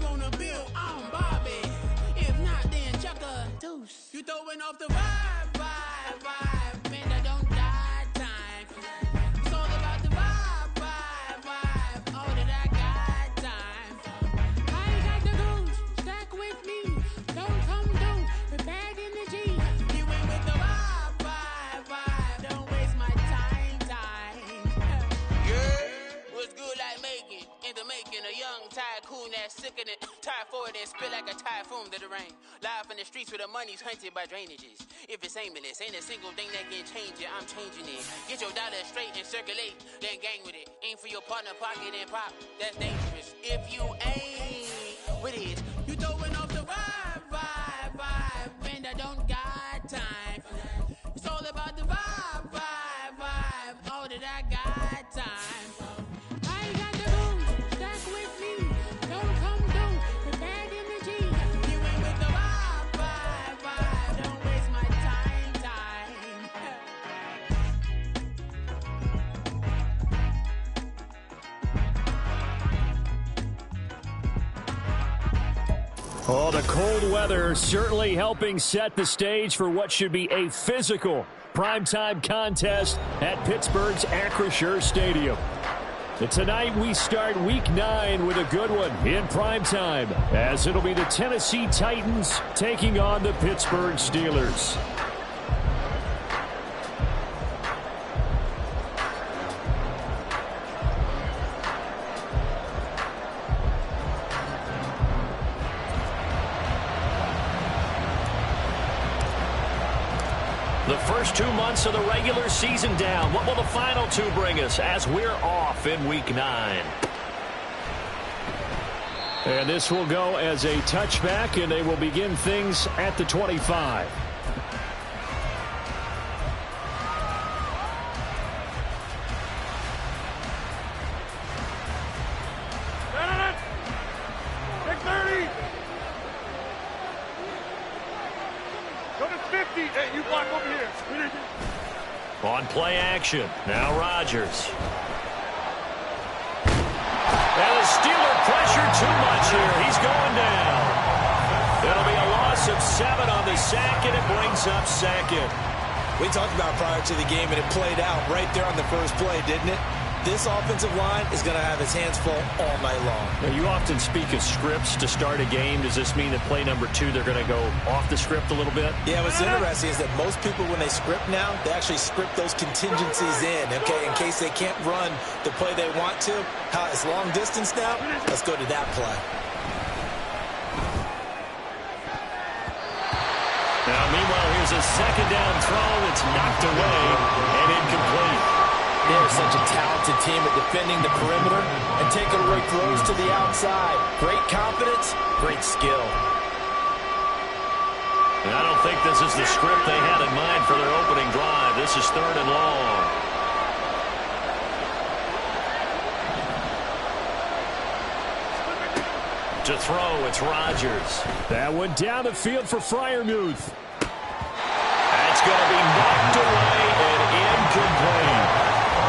gonna build on Bobby. If not, then chuck a deuce. You throwing off the vibe, vibe, vibe. Man, I don't die time. It's all about the vibe, vibe, vibe. All that I got time. I ain't got the goose. Stack with me. Don't come through. We're back in the G. You ain't with the vibe, vibe, vibe. Don't waste my time, time. Yeah, what's good like making? In the making, a young tycoon that's sickening. Tire forward and spit like a typhoon to the rain. Live in the streets where the money's hunted by drainages. If it's aimless, ain't a single thing that can change it. I'm changing it. Get your dollar straight and circulate, then gang with it. Aim for your partner, pocket and pop. That's dangerous. If you ain't with it, you throwing off the vibe, vibe, vibe. And I don't got time. It's all about the vibe, vibe, vibe. All that I got time. I ain't got the booze, stack with me. Don't come through, we're back in the G. You ain't with the vibe, vibe, vibe. Don't waste my time, time. Oh, the cold weather certainly helping set the stage for what should be a physical primetime contest at Pittsburgh's Acrisure Stadium. And tonight we start Week 9 with a good one in primetime, as it'll be the Tennessee Titans taking on the Pittsburgh Steelers. The first 2 months of the regular season down. What will the final 2 bring us as we're off in Week 9? And this will go as a touchback, and they will begin things at the 25. On play action, now Rodgers. And the Steeler pressure too much here. He's going down. It'll be a loss of 7 on the sack, and it brings up second. We talked about prior to the game, and it played out right there on the first play, didn't it? This offensive line is going to have its hands full all night long. Now, you often speak of scripts to start a game. Does this mean that play number 2, they're going to go off the script a little bit? Yeah, what's interesting is that most people, when they script now, they actually script those contingencies in, okay, in case they can't run the play they want to. How it's long distance now? Let's go to that play. Now, meanwhile, here's a second down throw that's knocked away and incomplete. They're such a talented team at defending the perimeter and taking away throws to the outside. Great confidence, great skill. And I don't think this is the script they had in mind for their opening drive. This is 3rd and long. To throw, it's Rodgers. That one down the field for Freiermuth. That's going to be knocked away and incomplete.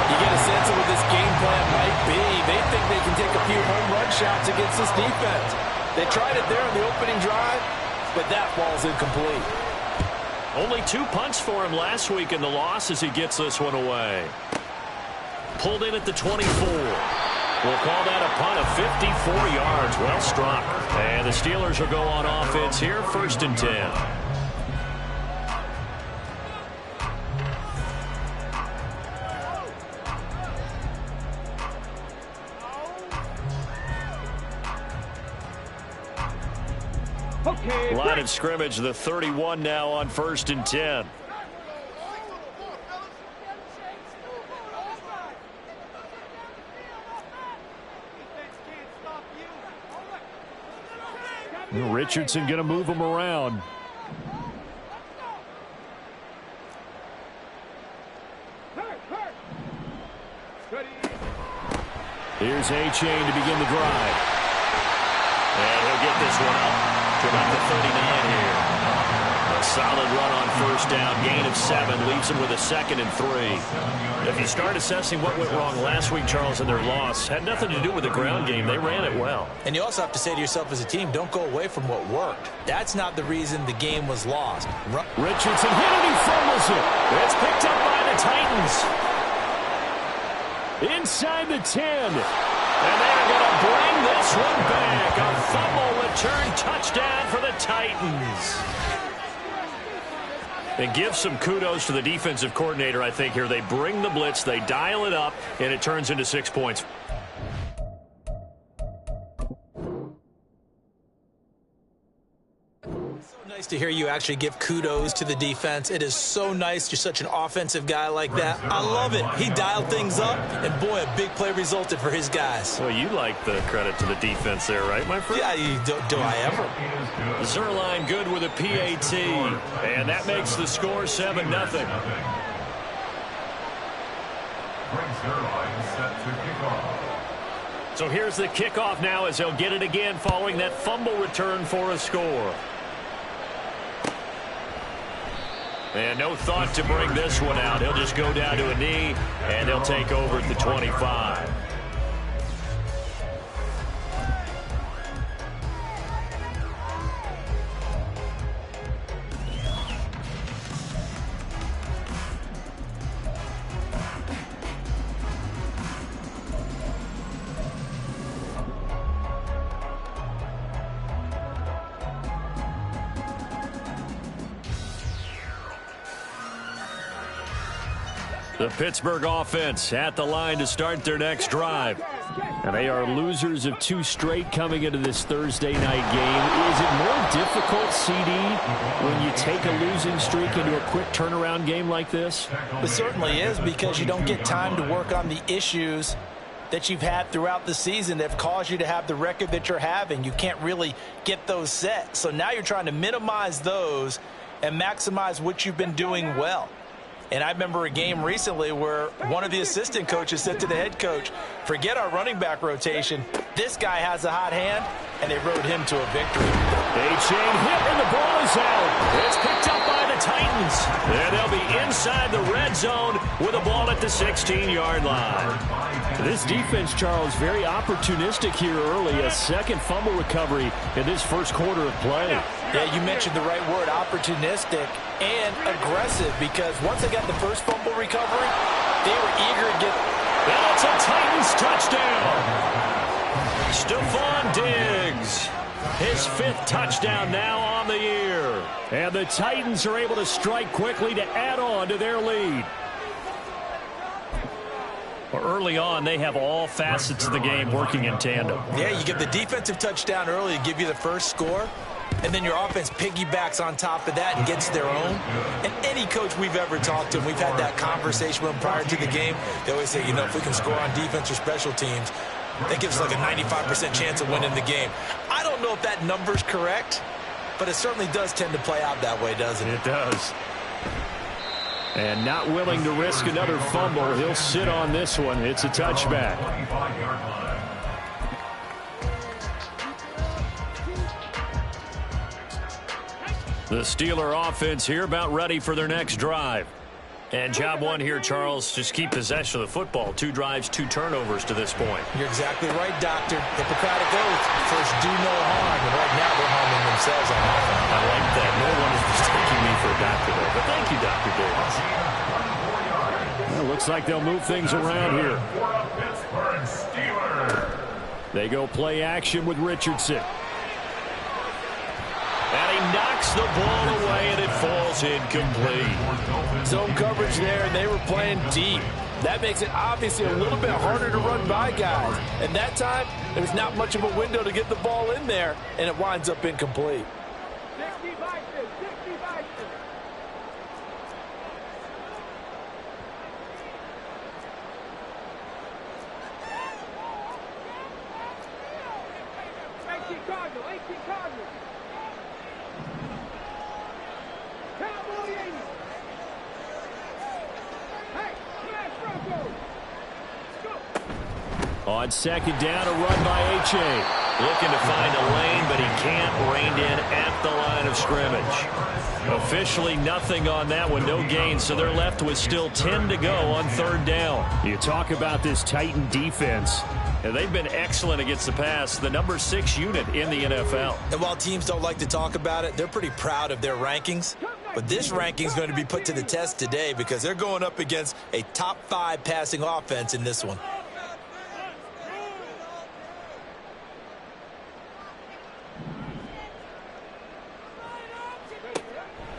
You get a sense of what this game plan might be. They think they can take a few home run shots against this defense. They tried it there on the opening drive, but that ball's incomplete. Only 2 punts for him last week in the loss as he gets this one away. Pulled in at the 24. We'll call that a punt of 54 yards. Well struck. And the Steelers will go on offense here, 1st and 10. Line of scrimmage, the 31 now on 1st and 10. Richardson going to move him around. Here's A-Chain to begin the drive. And he'll get this one up to about the 39 here. solid run on first down. Gain of 7 leaves them with a 2nd and 3. If you start assessing what went wrong last week, Charles, in their loss, had nothing to do with the ground game. They ran it well. And you also have to say to yourself as a team, don't go away from what worked. That's not the reason the game was lost. Richardson hit it, he fumbles it. It's picked up by the Titans. Inside the 10. And they're going to bring this one back. A fumble return touchdown for the Titans. And give some kudos to the defensive coordinator, I think, here. They bring the blitz, they dial it up, and it turns into 6 points. Nice to hear you actually give kudos to the defense. It is so nice. You're such an offensive guy like that. I love it. He dialed things up, and boy, a big play resulted for his guys. Well, you like the credit to the defense there, right, my friend? Yeah, do I ever? Zerline good with a PAT, and that makes the score 7-0. So here's the kickoff now as they'll get it again following that fumble return for a score. And no thought to bring this one out. He'll just go down to a knee, and they'll take over at the 25. The Pittsburgh offense at the line to start their next drive. And they are losers of 2 straight coming into this Thursday night game. Is it more difficult, CD, when you take a losing streak into a quick turnaround game like this? It certainly is, because you don't get time to work on the issues that you've had throughout the season that have caused you to have the record that you're having. You can't really get those set. So now you're trying to minimize those and maximize what you've been doing well. And I remember a game recently where one of the assistant coaches said to the head coach, forget our running back rotation. This guy has a hot hand, and they rode him to a victory. A-chain hit, and the ball is out. It's picked up by the Titans. And they'll be inside the red zone with the ball at the 16-yard line. This defense, Charles, very opportunistic here early. A second fumble recovery in this first quarter of play. Yeah, you mentioned the right word, opportunistic and aggressive, because once they got the first fumble recovery, they were eager to get it. And it's a Titans touchdown. Stephon Diggs, his 5th touchdown now on the year. And the Titans are able to strike quickly to add on to their lead. Well, early on, they have all facets of the game working in tandem. Yeah, you get the defensive touchdown early to give you the first score, and then your offense piggybacks on top of that and gets their own. And any coach we've ever talked to, and we've had that conversation with them prior to the game, they always say, you know, if we can score on defense or special teams, that gives us like a 95% chance of winning the game. I don't know if that number's correct, but it certainly does tend to play out that way, doesn't it? It does. And not willing to risk another fumble, he'll sit on this one. It's a touchback. The Steeler offense here about ready for their next drive. And job one here, Charles, just keep possession of the football. 2 drives, 2 turnovers to this point. You're exactly right, Doctor. Hippocratic oath. First, do no harm. And right now, they're harming themselves on offense. I like that. No one is mistaking me for a doctor there. But thank you, Dr. Davis. Well, looks like they'll move things around here. They go play action with Richardson. And he knocks the ball away, and it falls incomplete. Zone coverage there, and they were playing deep. That makes it obviously a little bit harder to run by guys. And that time, there was not much of a window to get the ball in there, and it winds up incomplete. On second down, a run by A-Chain. Looking to find a lane, but he can't. Reined in at the line of scrimmage. Officially nothing on that one, no gain, so they're left with still 10 to go on third down. You talk about this Titan defense. And they've been excellent against the pass, the number 6 unit in the NFL. And while teams don't like to talk about it, they're pretty proud of their rankings. But this ranking is going to be put to the test today because they're going up against a top 5 passing offense in this one.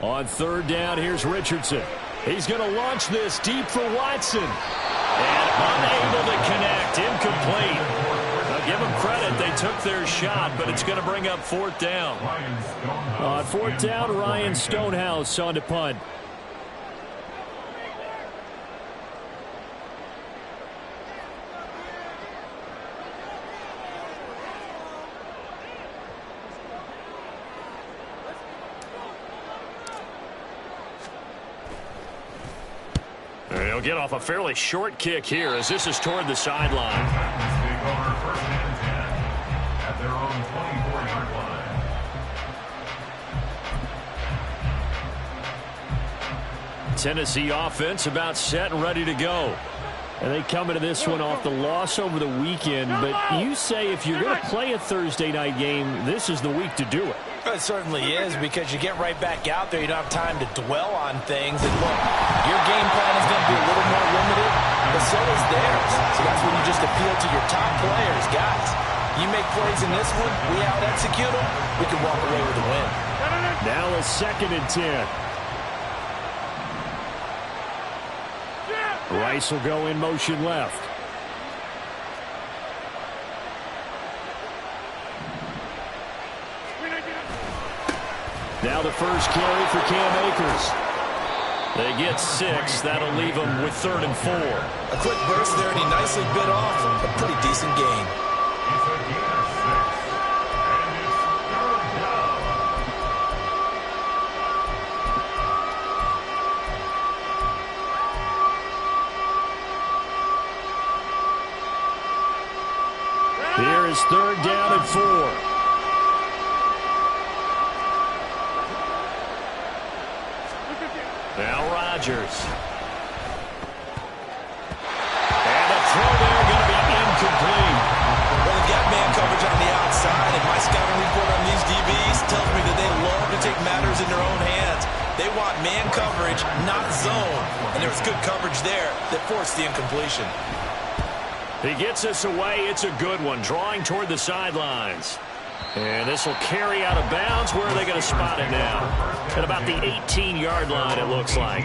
On third down, here's Richardson. He's going to launch this deep for Watson. And unable to connect, incomplete. Now give them credit, they took their shot, but it's going to bring up fourth down. On fourth down, Ryan Stonehouse on to punt. And he'll get off a fairly short kick here as this is toward the sideline. At their own 24-yard line. Tennessee offense about set and ready to go. And they come into this one off the loss over the weekend. But you say if you're going to play a Thursday night game, this is the week to do it. It certainly is because you get right back out there. You don't have time to dwell on things. And look, your game plan is going to be a little more limited, but so is theirs. So that's when you just appeal to your top players. Guys, you make plays in this one, we out-execute them, we can walk away with a win. Now a 2nd and 10. Rice will go in motion left. Now the first carry for Cam Akers. They get 6. That'll leave them with 3rd and 4. A quick burst there, and he nicely bit off a pretty decent gain. Here is 3rd down and 4. Now Rodgers. And a throw there going to be incomplete. Well, they've got man coverage on the outside, and my scouting report on these DBs tells me that they love to take matters in their own hands. They want man coverage, not zone. And there was good coverage there that forced the incompletion. He gets us away. It's a good one, drawing toward the sidelines. And this will carry out of bounds. Where are they going to spot it now? At about the 18-yard line, it looks like.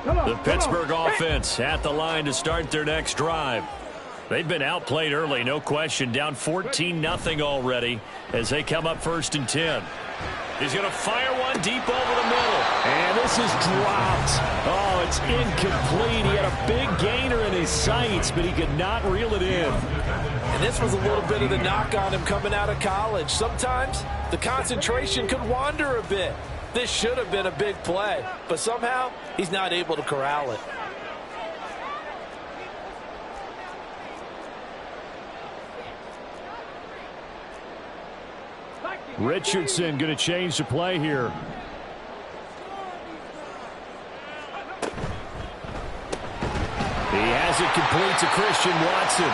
The Pittsburgh offense at the line to start their next drive. They've been outplayed early, no question. Down 14-0 already as they come up 1st and 10. He's going to fire one deep over the middle. And this is dropped. Oh, it's incomplete. He had a big gainer in his sights, but he could not reel it in. And this was a little bit of the knock on him coming out of college. Sometimes the concentration could wander a bit. This should have been a big play, but somehow he's not able to corral it. Richardson going to change the play here. He has it complete to Christian Watson.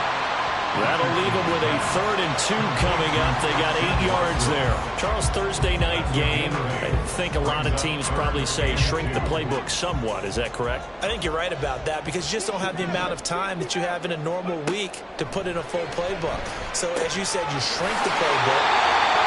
That'll leave him with a 3rd and 2 coming up. They got 8 yards there. Charles, Thursday night game. I think a lot of teams probably say shrink the playbook somewhat. Is that correct? I think you're right about that because you just don't have the amount of time that you have in a normal week to put in a full playbook. So as you said, you shrink the playbook,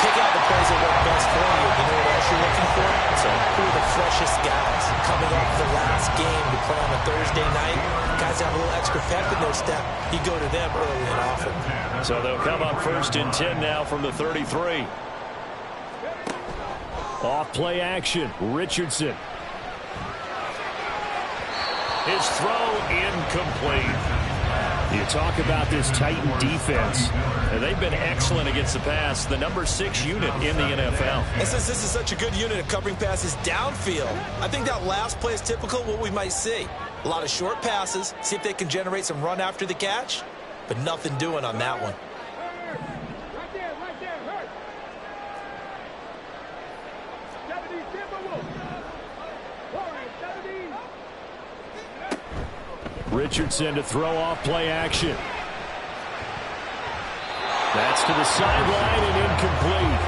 pick out the plays that work best for you. You know what else you're looking for? So who are the freshest guys coming off the last game to play on a Thursday night? Guys have a little extra pep in their step. You go to them early and often. So they'll come up 1st and 10 now from the 33. Off play action. Richardson. His throw incomplete. You talk about this Titan defense. They've been excellent against the pass. The number 6 unit in the NFL. And since this is such a good unit of covering passes downfield, I think that last play is typical of what we might see. A lot of short passes. See if they can generate some run after the catch. but nothing doing on that one. Richardson to throw off play action. That's to the sideline and incomplete.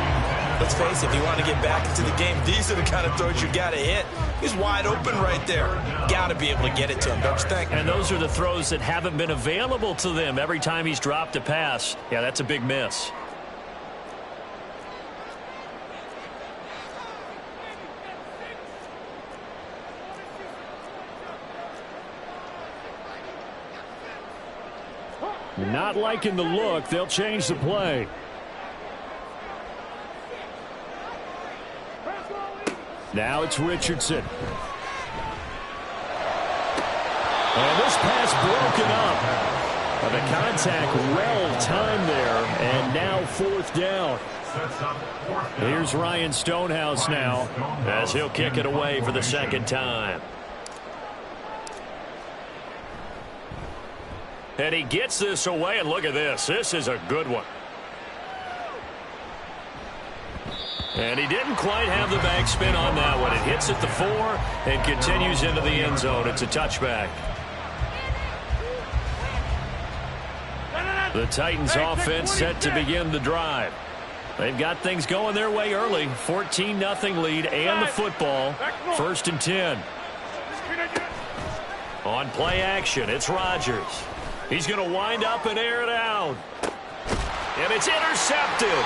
Let's face it, if you want to get back into the game, these are the kind of throws you got to hit. He's wide open right there. Got to be able to get it to him, don't you think? And those are the throws that haven't been available to them every time he's dropped a pass. Yeah, that's a big miss. Not liking the look. They'll change the play. Now it's Richardson. And this pass broken up. The contact well timed there. And now fourth down. Here's Ryan Stonehouse now as he'll kick it away for the second time. And he gets this away, and look at this. This is a good one. And he didn't quite have the backspin on that one. It hits at the 4 and continues into the end zone. It's a touchback. The Titans offense set to begin the drive. They've got things going their way early. 14-0 lead and the football. 1st and 10. On play action, it's Rodgers. He's going to wind up and air it out. And it's intercepted.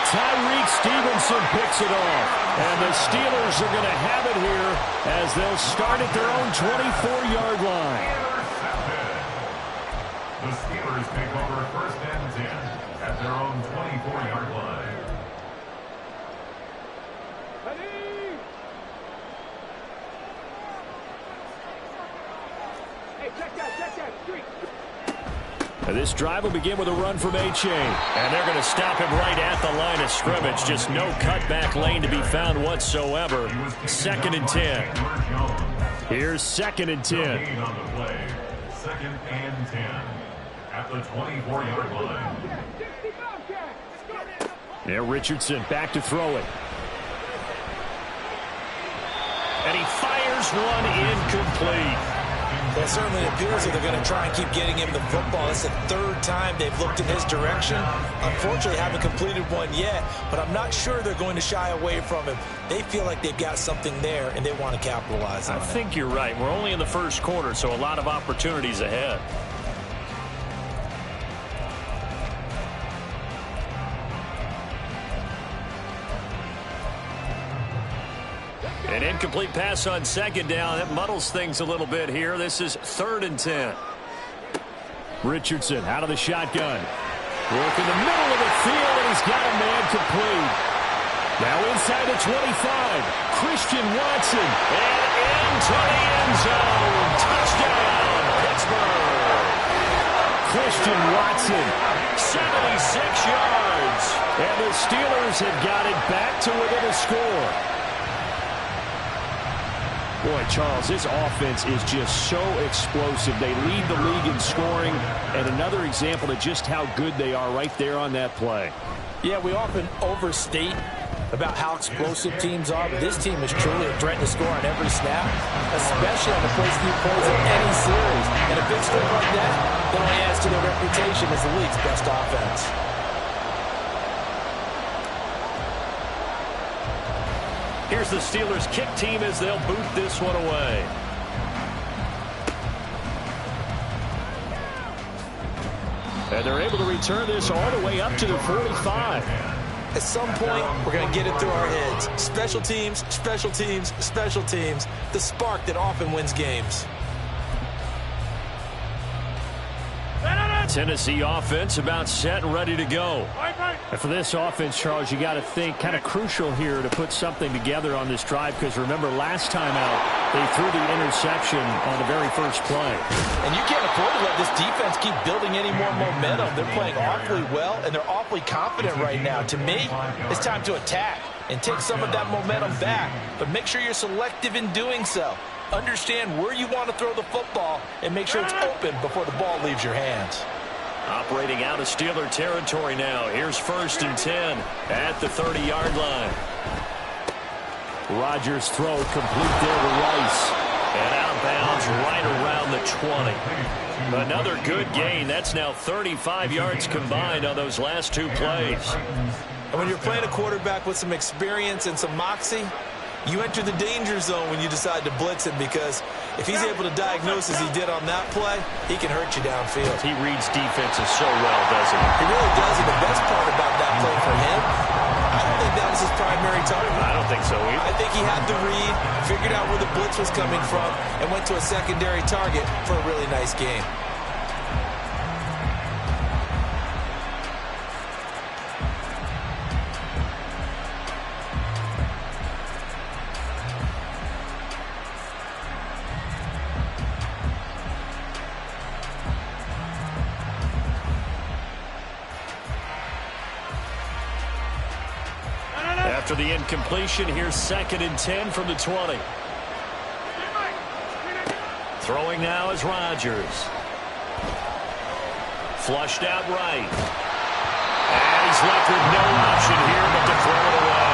Tyreek Stevenson picks it off. And the Steelers are going to have it here as they'll start at their own 24-yard line. The Steelers take over 1st and 10 at their own 24-yard line. And this drive will begin with a run from A-Chain. And they're going to stop him right at the line of scrimmage. Just no cutback lane to be found whatsoever. 2nd and 10. Here's 2nd and 10. On the play. 2nd and 10 at the 24-yard line. Yeah, Richardson back to throw it. And he fires one incomplete. It certainly appears that they're going to try and keep getting him the football. It's the 3rd time they've looked in his direction. Unfortunately, haven't completed one yet, but I'm not sure they're going to shy away from him. They feel like they've got something there, and they want to capitalize on it. I think you're right. We're only in the 1st quarter, so a lot of opportunities ahead. An incomplete pass on 2nd down. That muddles things a little bit here. This is 3rd and 10. Richardson out of the shotgun. Work in the middle of the field, and he's got a man complete. Now inside the 25. Christian Watson. And into the end zone. Touchdown, Pittsburgh. Christian Watson. 76 yards. And the Steelers have got it back to within a score. Boy, Charles, this offense is just so explosive. They lead the league in scoring, and another example of just how good they are right there on that play. Yeah, we often overstate about how explosive teams are, but this team is truly a threat to score on every snap, especially on the first few plays of any series. And a big streak like that only adds to their reputation as the league's best offense. Here's the Steelers kick team as they'll boot this one away. And they're able to return this all the way up to the 45. At some point, we're going to get it through our heads. Special teams, special teams, special teams. The spark that often wins games. Tennessee offense about set and ready to go. And for this offense, Charles, you got to think kind of crucial here to put something together on this drive, because remember last time out they threw the interception on the very first play. And you can't afford to let this defense keep building any more momentum. They're playing awfully well, and they're awfully confident right now. To me, it's time to attack and take some of that momentum back, but make sure you're selective in doing so. Understand where you want to throw the football and make sure it's open before the ball leaves your hands. Operating out of Steeler territory now. Here's 1st and 10 at the 30-yard line. Rodgers' throw complete there to Rice. And out of bounds right around the 20. Another good gain. That's now 35 yards combined on those last 2 plays. And when you're playing a quarterback with some experience and some moxie, you enter the danger zone when you decide to blitz him, because if he's able to diagnose as he did on that play, he can hurt you downfield. He reads defenses so well, doesn't he? He really does, and the best part about that play for him, I don't think that was his primary target. I don't think so either. I think he had the read, figured out where the blitz was coming from, and went to a secondary target for a really nice game. After the incompletion, here's 2nd and 10 from the 20. Throwing now is Rodgers. Flushed out right. And he's left with no option here but to throw it away.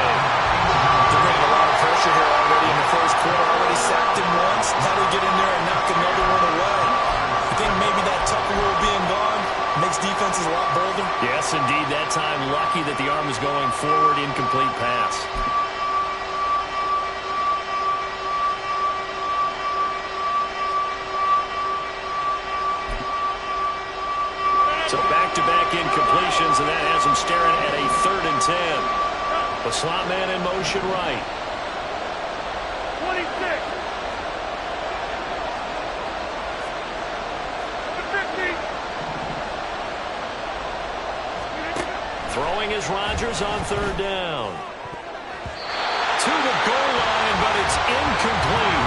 They're bringing a lot of pressure here already in the first quarter. Already sacked him once. How do you get in there and knock another one away? I think maybe that tucker rule being gone makes defenses a lot bolder. Yes, indeed. That time lucky that the arm was going forward. Incomplete pass. So back-to-back incompletions, and that has him staring at a 3rd and 10. The slot man in motion right. 26. Throwing is Rodgers on 3rd down. To the goal line, but it's incomplete.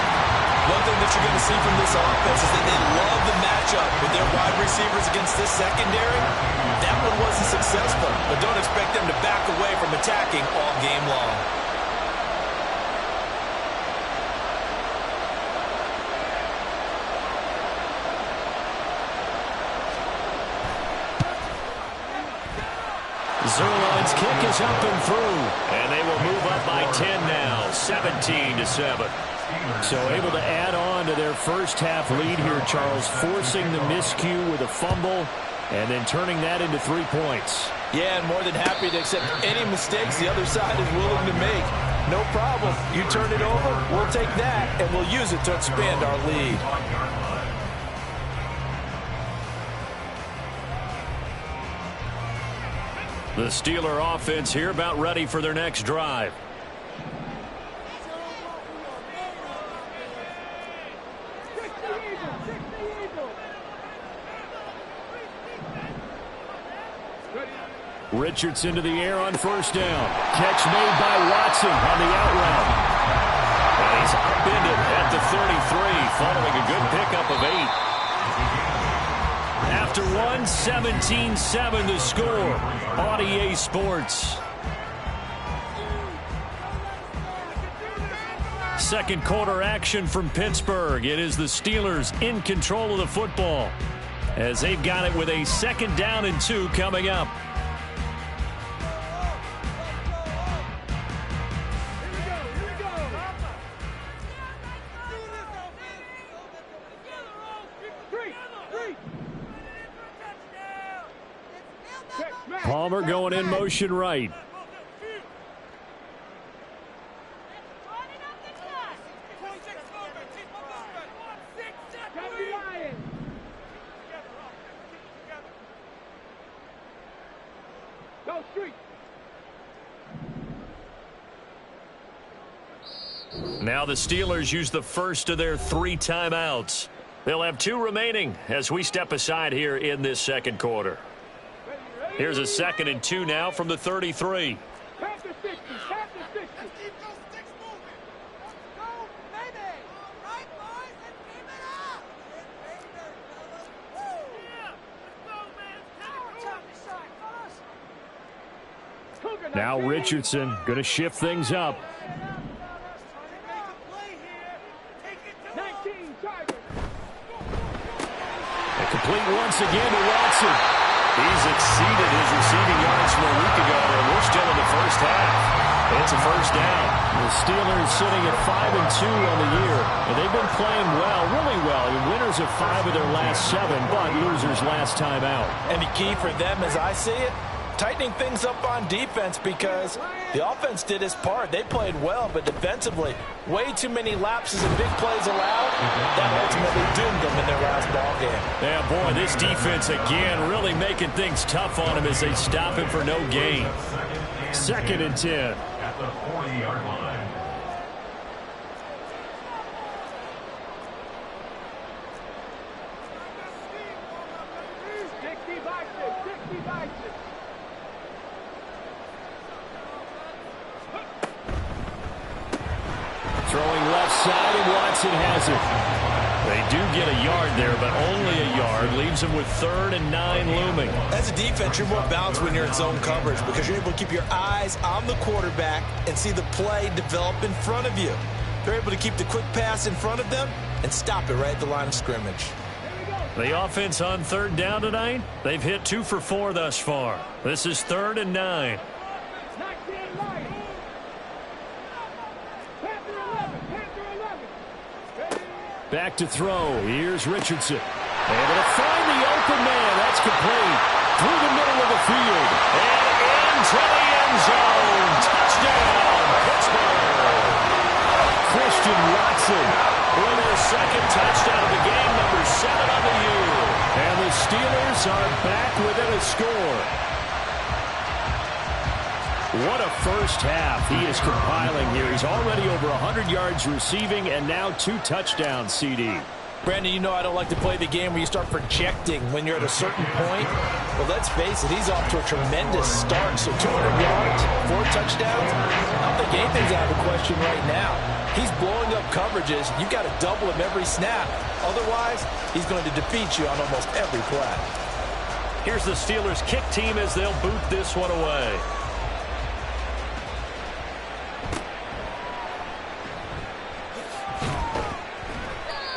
One thing that you're going to see from this offense is that they love the matchup with their wide receivers against this secondary. That one wasn't successful, but don't expect them to back away from attacking all game long. Zerline's kick is up and through, and they will move up by 10 now, 17-7. So able to add on to their first half lead here, Charles, forcing the miscue with a fumble and then turning that into 3 points. Yeah, and more than happy to accept any mistakes the other side is willing to make. No problem. You turn it over, we'll take that, and we'll use it to expand our lead. The Steeler offense here about ready for their next drive. Richardson to the air on 1st down. Catch made by Watson on the out route. And he's upended at the 33 following a good pickup of 8. After 17-7 the score on EA Sports. Second quarter action from Pittsburgh. It is the Steelers in control of the football as they've got it with a 2nd down and 2 coming up. Palmer going in motion right. Now the Steelers use the first of their 3 timeouts. They'll have 2 remaining as we step aside here in this second quarter. Here's a 2nd and 2 now from the 33. Now Richardson going to shift things up. And complete once again to Watson. He's exceeded his receiving yards from a week ago, and we're still in the first half. It's a first down. The Steelers sitting at 5-2 on the year, and they've been playing well, really well. Winners of 5 of their last 7, but losers last time out. And the key for them, as I see it, tightening things up on defense, because the offense did its part. They played well, but defensively, way too many lapses and big plays allowed. That ultimately doomed them in their last ball game. Yeah, boy, this defense again really making things tough on him as they stop him for no gain. 2nd and 10. At the 40-yard line. Throwing left side, and Watson has it. They do get a yard there, but only a yard. Leaves them with 3rd and 9 looming. As a defense, you're more balanced when you're in zone coverage because you're able to keep your eyes on the quarterback and see the play develop in front of you. They're able to keep the quick pass in front of them and stop it right at the line of scrimmage. The offense on 3rd down tonight, they've hit 2 for 4 thus far. This is 3rd and 9. Back to throw. Here's Richardson. Able to find the open man. That's complete. Through the middle of the field. And into the end zone. Touchdown, Pittsburgh. Christian Watson with his 2nd touchdown of the game, number 7 on the year. And the Steelers are back within a score. What a first half he is compiling here. He's already over 100 yards receiving and now 2 touchdowns, CD. Brandon, you know I don't like to play the game where you start projecting when you're at a certain point. But let's face it, he's off to a tremendous start. So 200 yards, 4 touchdowns. I don't think anything's out of the question right now. He's blowing up coverages. You've got to double him every snap. Otherwise, he's going to defeat you on almost every play. Here's the Steelers kick team as they'll boot this one away.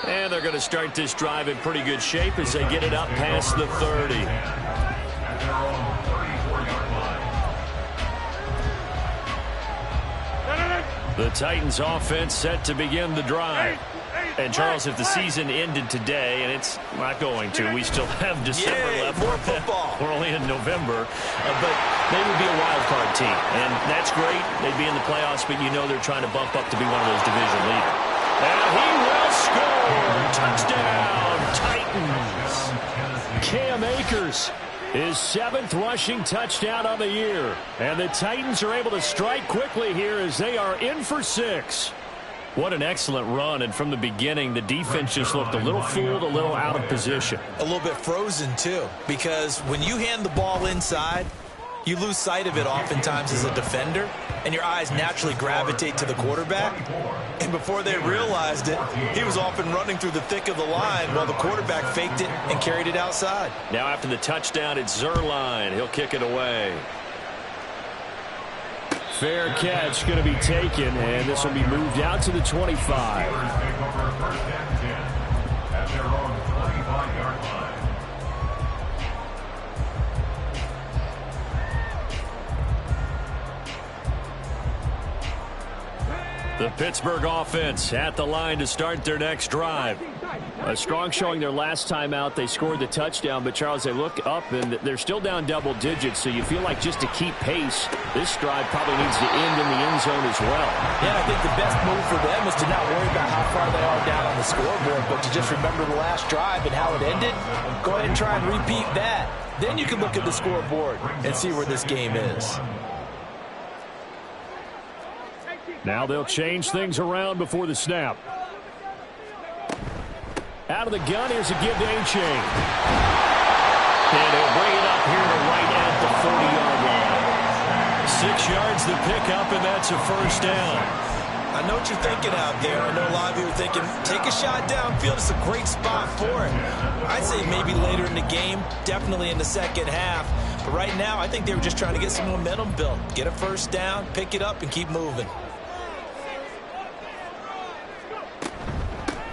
And they're going to start this drive in pretty good shape as they get it up past the 30. At their own 34-yard line. The Titans offense set to begin the drive. And Charles, if the season ended today, and it's not going to, we still have December left. More football. We're only in November, but they would be a wild card team. And that's great. They'd be in the playoffs, but you know they're trying to bump up to be one of those division leaders. And he will score. Touchdown, Titans. Cam Akers, his 7th rushing touchdown on the year. And the Titans are able to strike quickly here as they are in for 6. What an excellent run, and from the beginning, the defense just looked a little fooled, a little out of position. A little bit frozen, too, because when you hand the ball inside, you lose sight of it oftentimes as a defender, and your eyes naturally gravitate to the quarterback. And before they realized it, he was off and running through the thick of the line while the quarterback faked it and carried it outside. Now after the touchdown, it's Zuerlein. He'll kick it away. Fair catch going to be taken, and this will be moved out to the 25. Take over 1st and 10 at their own 25-yard line. The Pittsburgh offense at the line to start their next drive. A strong showing their last time out. They scored the touchdown, but Charles, they look up and they're still down double digits, so you feel like just to keep pace, this drive probably needs to end in the end zone as well. Yeah, I think the best move for them is to not worry about how far they are down on the scoreboard, but to just remember the last drive and how it ended. Go ahead and try and repeat that. Then you can look at the scoreboard and see where this game is. Now they'll change things around before the snap. Out of the gun, here's a give to A-Chain. And he'll bring it up here to right at the 40-yard line. 6 yards the pickup, and that's a first down. I know what you're thinking out there. I know a lot of you are thinking, take a shot downfield. It's a great spot for it. I'd say maybe later in the game, definitely in the second half. But right now, I think they were just trying to get some momentum built. Get a first down, pick it up, and keep moving.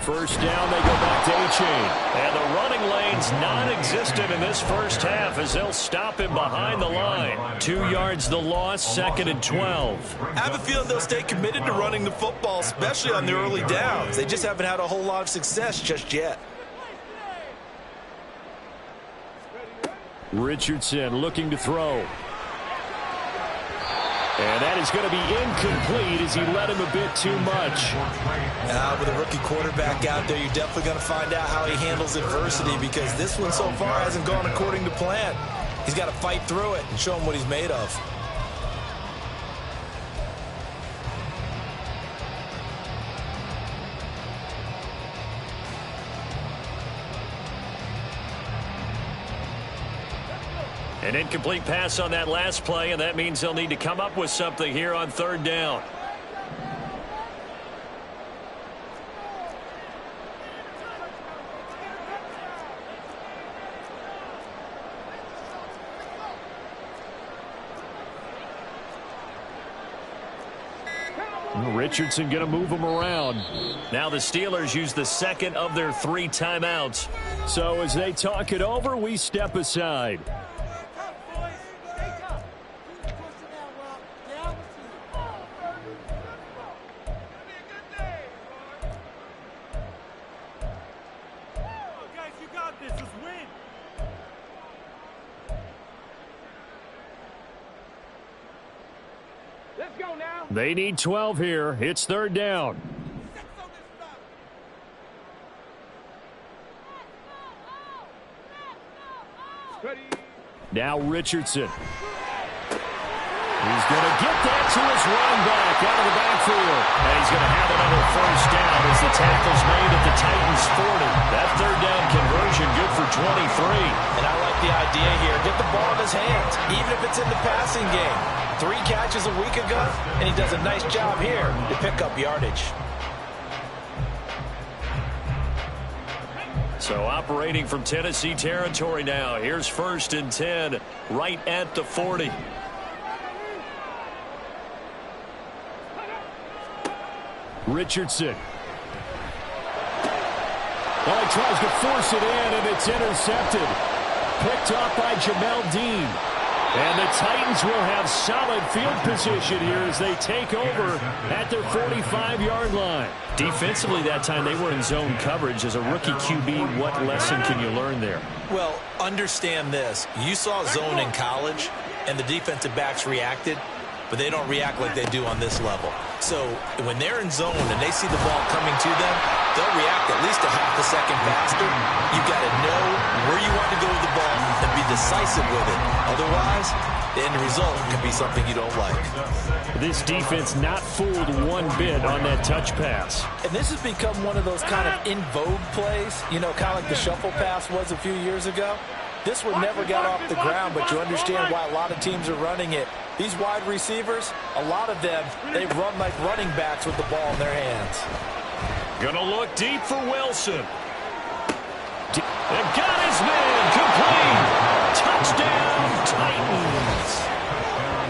First down, they go back to A-Chain. And the running lane's non-existent in this first half as they'll stop him behind the line. 2 yards the loss, 2nd and 12. I have a feeling they'll stay committed to running the football, especially on the early downs. They just haven't had a whole lot of success just yet. Richardson looking to throw. And that is going to be incomplete as he led him a bit too much. With a rookie quarterback out there, you're definitely going to find out how he handles adversity because this one so far hasn't gone according to plan. He's got to fight through it and show him what he's made of. An incomplete pass on that last play, and that means they'll need to come up with something here on 3rd down. Richardson going to move him around. Now the Steelers use the 2nd of their 3 timeouts. So as they talk it over, we step aside. They need 12 here. It's 3rd down. Now Richardson. He's going to get that to his running back out of the backfield. And he's going to have another 1st down as the tackle's made at the Titans' 40. That 3rd down conversion good for 23. And I like the idea here. Get the ball in his hands, even if it's in the passing game. 3 catches a week ago, and he does a nice job here to pick up yardage. So operating from Tennessee territory now. Here's 1st and 10 right at the 40. Richardson. Well, he tries to force it in, and it's intercepted. Picked off by Jamel Dean. And the Titans will have solid field position here as they take over at their 45-yard line. Defensively that time, they were in zone coverage. As a rookie QB, what lesson can you learn there? Well, understand this. You saw zone in college, and the defensive backs reacted, but they don't react like they do on this level. So when they're in zone and they see the ball coming to them, they'll react at least a half a second faster. You've got to know where you want to go with the ball and be decisive with it. Otherwise, the end result can be something you don't like. This defense not fooled one bit on that touch pass. And this has become one of those kind of in vogue plays, you know, kind of like the shuffle pass was a few years ago. This one never got off the ground, but you understand why a lot of teams are running it. These wide receivers, a lot of them, they run like running backs with the ball in their hands. Gonna look deep for Wilson. And got his man complete. Touchdown, Titans.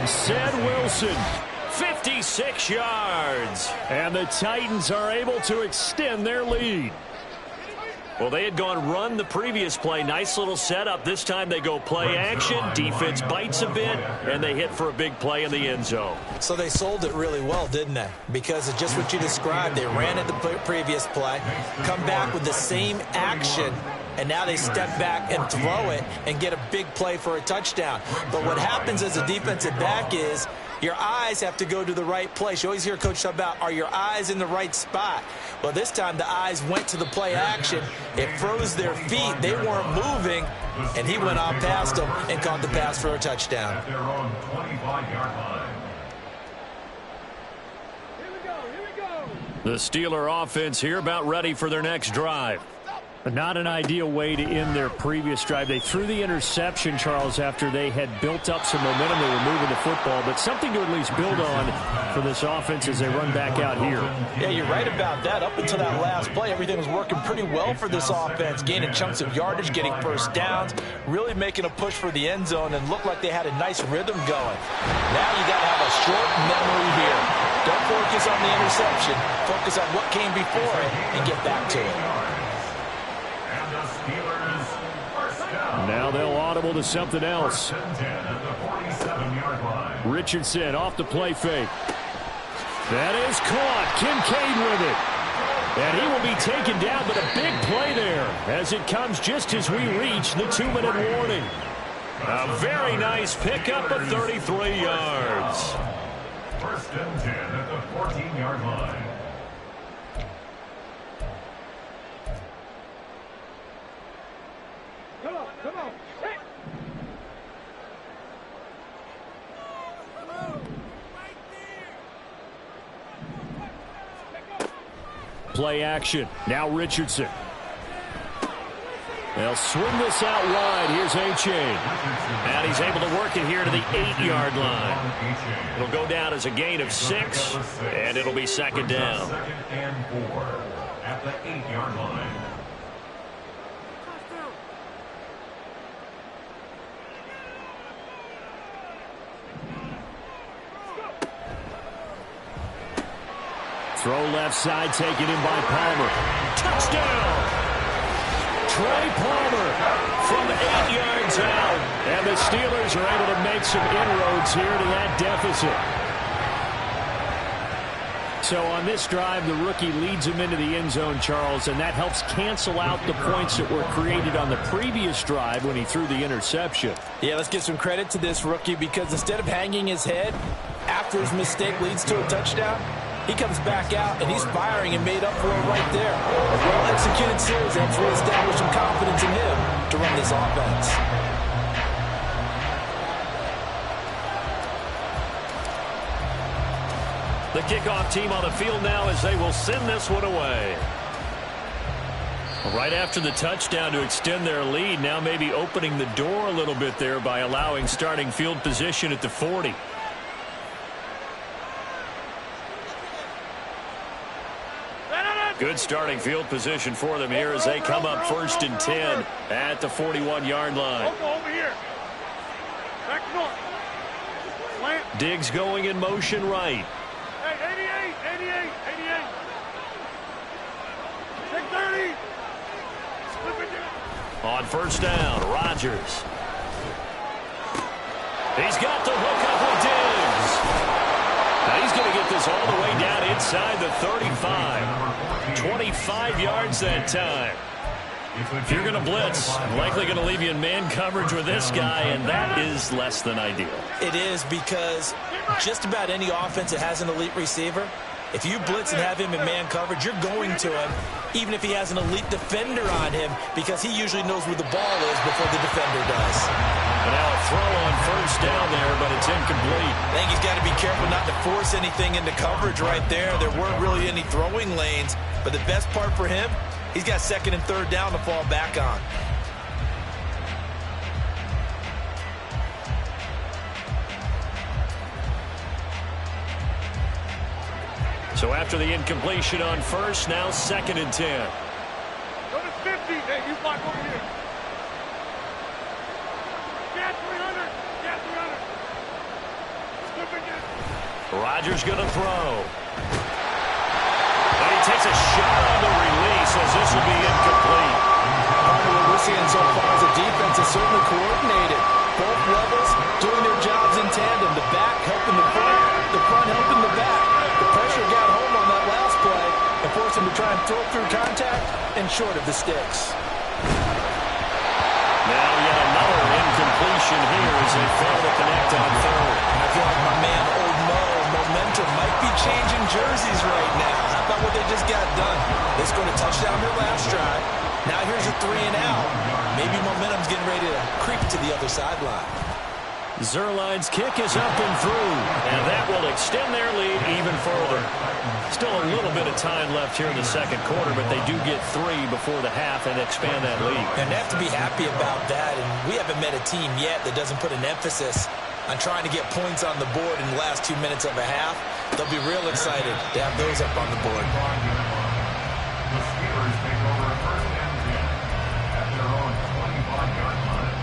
Said Wilson, 56 yards. And the Titans are able to extend their lead. Well, they had gone run the previous play. Nice little setup. This time they go play action. Defense bites a bit, and they hit for a big play in the end zone. So they sold it really well, didn't they? Because it's just what you described. They ran at the previous play, come back with the same action, and now they step back and throw it and get a big play for a touchdown. But what happens as a defensive back is your eyes have to go to the right place. You always hear Coach talk about, are your eyes in the right spot? Well, this time the eyes went to the play action. It froze their feet. They weren't moving, and he went on past them and caught the pass for a touchdown. At their own 25-yard line. The Steeler offense here about ready for their next drive. Not an ideal way to end their previous drive. They threw the interception, Charles, after they had built up some momentum. They were moving the football, but something to at least build on for this offense as they run back out here. Yeah, you're right about that. Up until that last play, everything was working pretty well for this offense, gaining chunks of yardage, getting first downs, really making a push for the end zone, and looked like they had a nice rhythm going. Now you got to have a short memory here. Don't focus on the interception. Focus on what came before it and get back to it. Now they'll audible to something else. Richardson off the play fake. That is caught. Kincaid with it. And he will be taken down, but a big play there as it comes just as we reach the 2-minute warning. A very nice pickup of 33 yards. First and 10 at the 14-yard line. Come on. Play action. Now Richardson. They'll swing this out wide. Here's A-Chain. And he's able to work it here to the 8-yard line. It'll go down as a gain of 6, and it'll be second down. Second and 4 at the 8-yard line. Throw left side, taken in by Palmer. Touchdown! Trey Palmer from 8 yards out. And the Steelers are able to make some inroads here to that deficit. So on this drive, the rookie leads him into the end zone, Charles, and that helps cancel out the points that were created on the previous drive when he threw the interception. Yeah, let's give some credit to this rookie because instead of hanging his head after his mistake leads to a touchdown, he comes back out, and he's firing and made up for it right there. A well-executed series helps reestablish some confidence in him to run this offense. The kickoff team on the field now as they will send this one away. Right after the touchdown to extend their lead, now maybe opening the door a little bit there by allowing starting field position at the 40. Good starting field position for them here as they come up 1st and 10 at the 41-yard line. Over here. Back north. Slant. Diggs going in motion right. Hey, 88. 630. Slip it down. On 1st down, Rodgers. He's got the hook up with Diggs. Now he's going to get this all the way down inside the 35. 25 yards that time. If you're going to blitz, likely going to leave you in man coverage with this guy, and that is less than ideal. It is because just about any offense that has an elite receiver, if you blitz and have him in man coverage, you're going to him, even if he has an elite defender on him, because he usually knows where the ball is before the defender does. And now a throw on 1st down there, but it's incomplete. I think he's got to be careful not to force anything into coverage right there. There weren't really any throwing lanes, but the best part for him, he's got 2nd and 3rd down to fall back on. So after the incompletion on 1st, now 2nd and 10. Go to 50. Hey, you block over here. Get 300. Get 300. Slip again. Rodgers going to throw. And he takes a shot on the release as this will be incomplete. Part of what we're seeing so far is the defense is certainly coordinated. Both levels doing their jobs in tandem. The back helping the front helping the back. The pressure got home on that last play and forced him to try and throw through contact and short of the sticks. Now yet another incompletion here as they fail to connect on 3rd. I feel like my man, Old Mo, momentum might be changing jerseys right now. How about what they just got done? They scored a touchdown their last drive. Now here's a 3 and out. Maybe momentum's getting ready to creep to the other sideline. Zerline's kick is up and through, and that will extend their lead even further. Still a little bit of time left here in the second quarter, but they do get 3 before the half and expand that lead. And they have to be happy about that, and we haven't met a team yet that doesn't put an emphasis on trying to get points on the board in the last 2 minutes of a half. They'll be real excited to have those up on the board. The Steelers take over first and 10 at their own 25-yard line.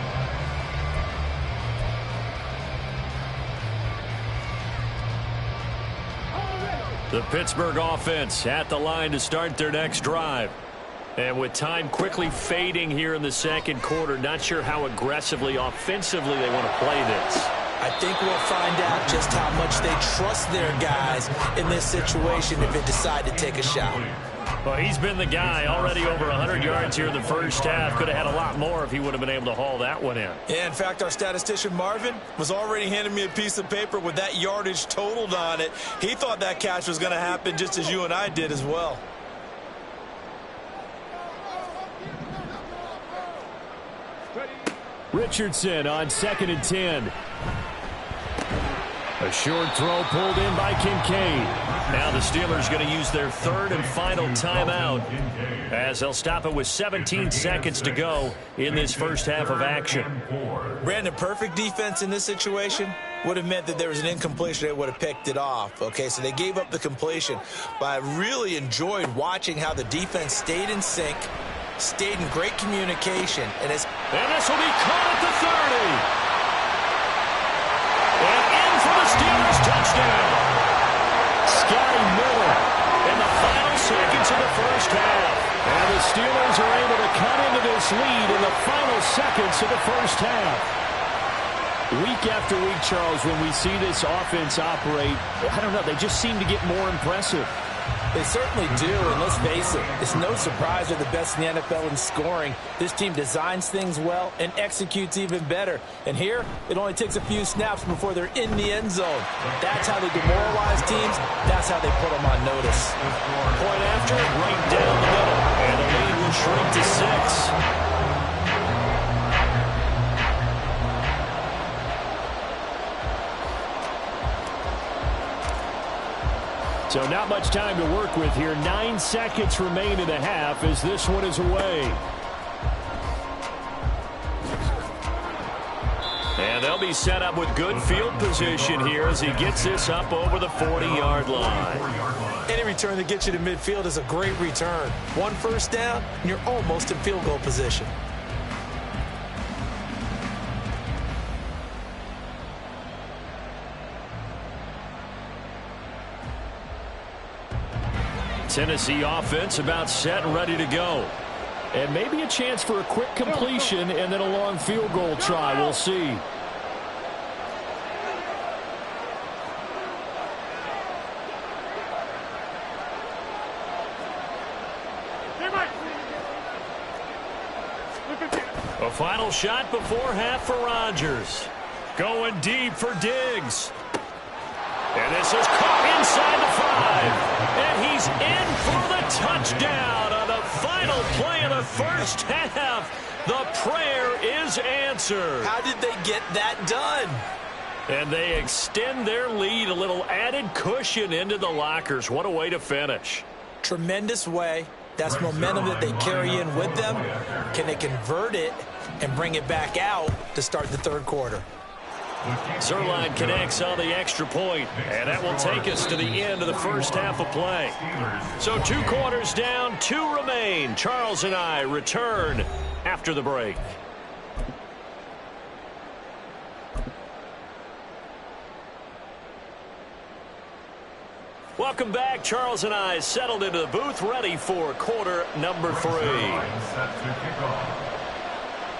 The Pittsburgh offense at the line to start their next drive. And with time quickly fading here in the second quarter, not sure how aggressively, offensively they want to play this. I think we'll find out just how much they trust their guys in this situation if they decide to take a shot. Well, he's been the guy already over 100 yards here in the first half. Could have had a lot more if he would have been able to haul that one in. Yeah, in fact, our statistician Marvin was already handing me a piece of paper with that yardage totaled on it. He thought that catch was going to happen just as you and I did as well. Richardson on 2nd and 10. A short throw pulled in by Kincaid. Now the Steelers going to use their 3rd and final timeout as they'll stop it with 17 seconds to go in this first half of action. Brandon, perfect defense in this situation would have meant that there was an incompletion. They would have picked it off. Okay, so they gave up the completion. But I really enjoyed watching how the defense stayed in sync, stayed in great communication. And this will be caught at the 30. And in for the Steelers touchdown. Scotty Miller in the final seconds of the first half. And the Steelers are able to cut into this lead in the final seconds of the first half. Week after week, Charles, when we see this offense operate, I don't know, they just seem to get more impressive. They certainly do, and let's face it, it's no surprise they're the best in the NFL in scoring. This team designs things well and executes even better. And here, it only takes a few snaps before they're in the end zone. That's how they demoralize teams. That's how they put them on notice. Point after, right down the middle. And the lead will shrink to 6. So not much time to work with here. 9 seconds remain in the half as this one is away. And they'll be set up with good field position here as he gets this up over the 40-yard line. Any return that gets you to midfield is a great return. 1 first down, and you're almost in field goal position. Tennessee offense about set and ready to go. And maybe a chance for a quick completion and then a long field goal try. We'll see. A final shot before half for Rodgers. Going deep for Diggs. And this is caught inside the 5. And he's in for the touchdown on the final play of the first half. The prayer is answered. How did they get that done? And they extend their lead, a little added cushion into the lockers. What a way to finish. Tremendous way. That's momentum that they carry in with them. Can they convert it and bring it back out to start the third quarter? Zerline connects on the extra point, and that will take us to the end of the first half of play. So 2 quarters down, 2 remain. Charles and I return after the break. Welcome back. Charles and I settled into the booth, ready for quarter number 3.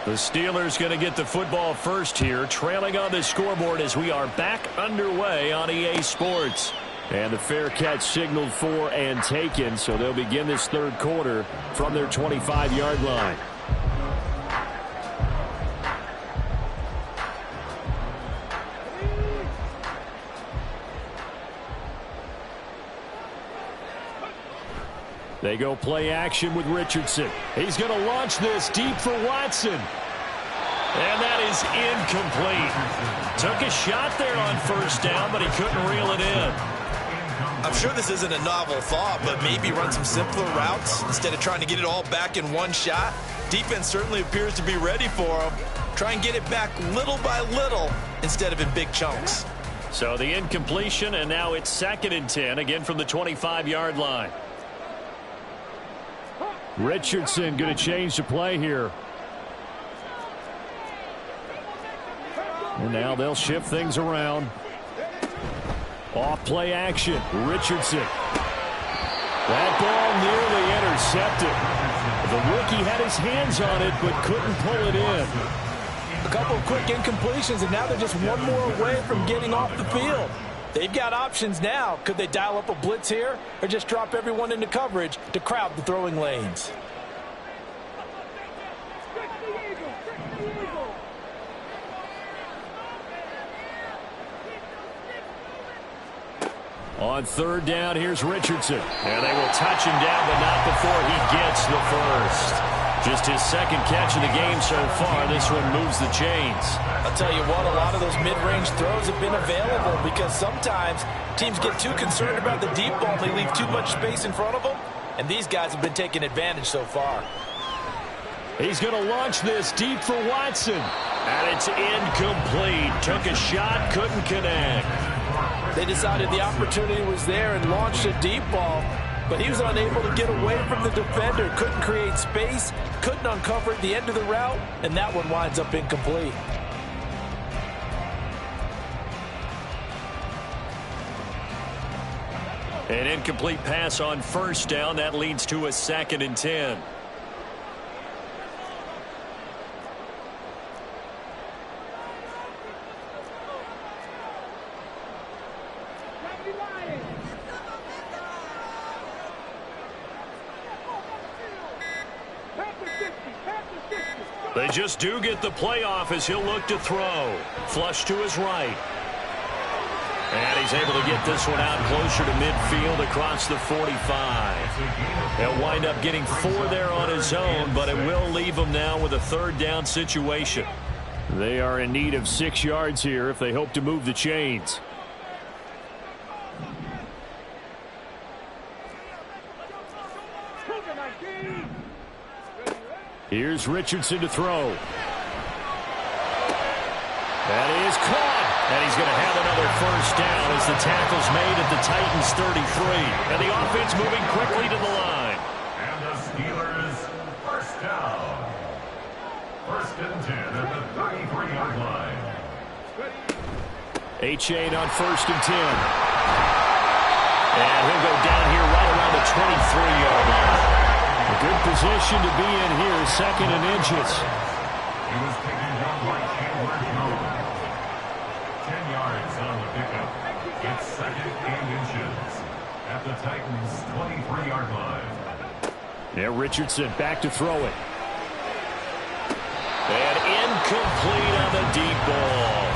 The Steelers going to get the football first here, trailing on the scoreboard as we are back underway on EA Sports. And the fair catch signaled for and taken, so they'll begin this third quarter from their 25-yard line. They go play action with Richardson. He's going to launch this deep for Watson. And that is incomplete. Took a shot there on first down, but he couldn't reel it in. I'm sure this isn't a novel thought, but maybe run some simpler routes instead of trying to get it all back in one shot. Defense certainly appears to be ready for him. Try and get it back little by little instead of in big chunks. So the incompletion, and now it's 2nd and 10, again from the 25-yard line. Richardson going to change the play here. And now they'll shift things around. Off play action. Richardson. That ball nearly intercepted. The rookie had his hands on it but couldn't pull it in. A couple of quick incompletions, and now they're just one more away from getting off the field. They've got options now. Could they dial up a blitz here or just drop everyone into coverage to crowd the throwing lanes? On 3rd down, here's Richardson. And they will touch him down, but not before he gets the first. Just his 2nd catch of the game so far. This one moves the chains. I'll tell you what, a lot of those mid-range throws have been available because sometimes teams get too concerned about the deep ball. They leave too much space in front of them, and these guys have been taking advantage so far. He's going to launch this deep for Watson. And it's incomplete. Took a shot, couldn't connect. They decided the opportunity was there and launched a deep ball, but he was unable to get away from the defender. Couldn't create space, couldn't uncover at the end of the route, and that one winds up incomplete. An incomplete pass on 1st down. That leads to a 2nd and 10. They just do get the playoff as he'll look to throw. Flush to his right. And he's able to get this one out closer to midfield across the 45. They'll wind up getting 4 there on his own, but it will leave him now with a 3rd down situation. They are in need of 6 yards here if they hope to move the chains. Here's Richardson to throw. That is caught. And he's going to have another 1st down as the tackle's made at the Titans 33. And the offense moving quickly to the line. And the Steelers, 1st down. 1st and 10 at the 33-yard line. A-chain on 1st and 10. And he'll go down here right around the 23-yard line. A good position to be in here, 2nd and inches. He was taken down by Chandler Jones. 10 yards on the pickup. It's 2nd and inches at the Titans' 23-yard line. Now Richardson back to throw it. And incomplete on the deep ball.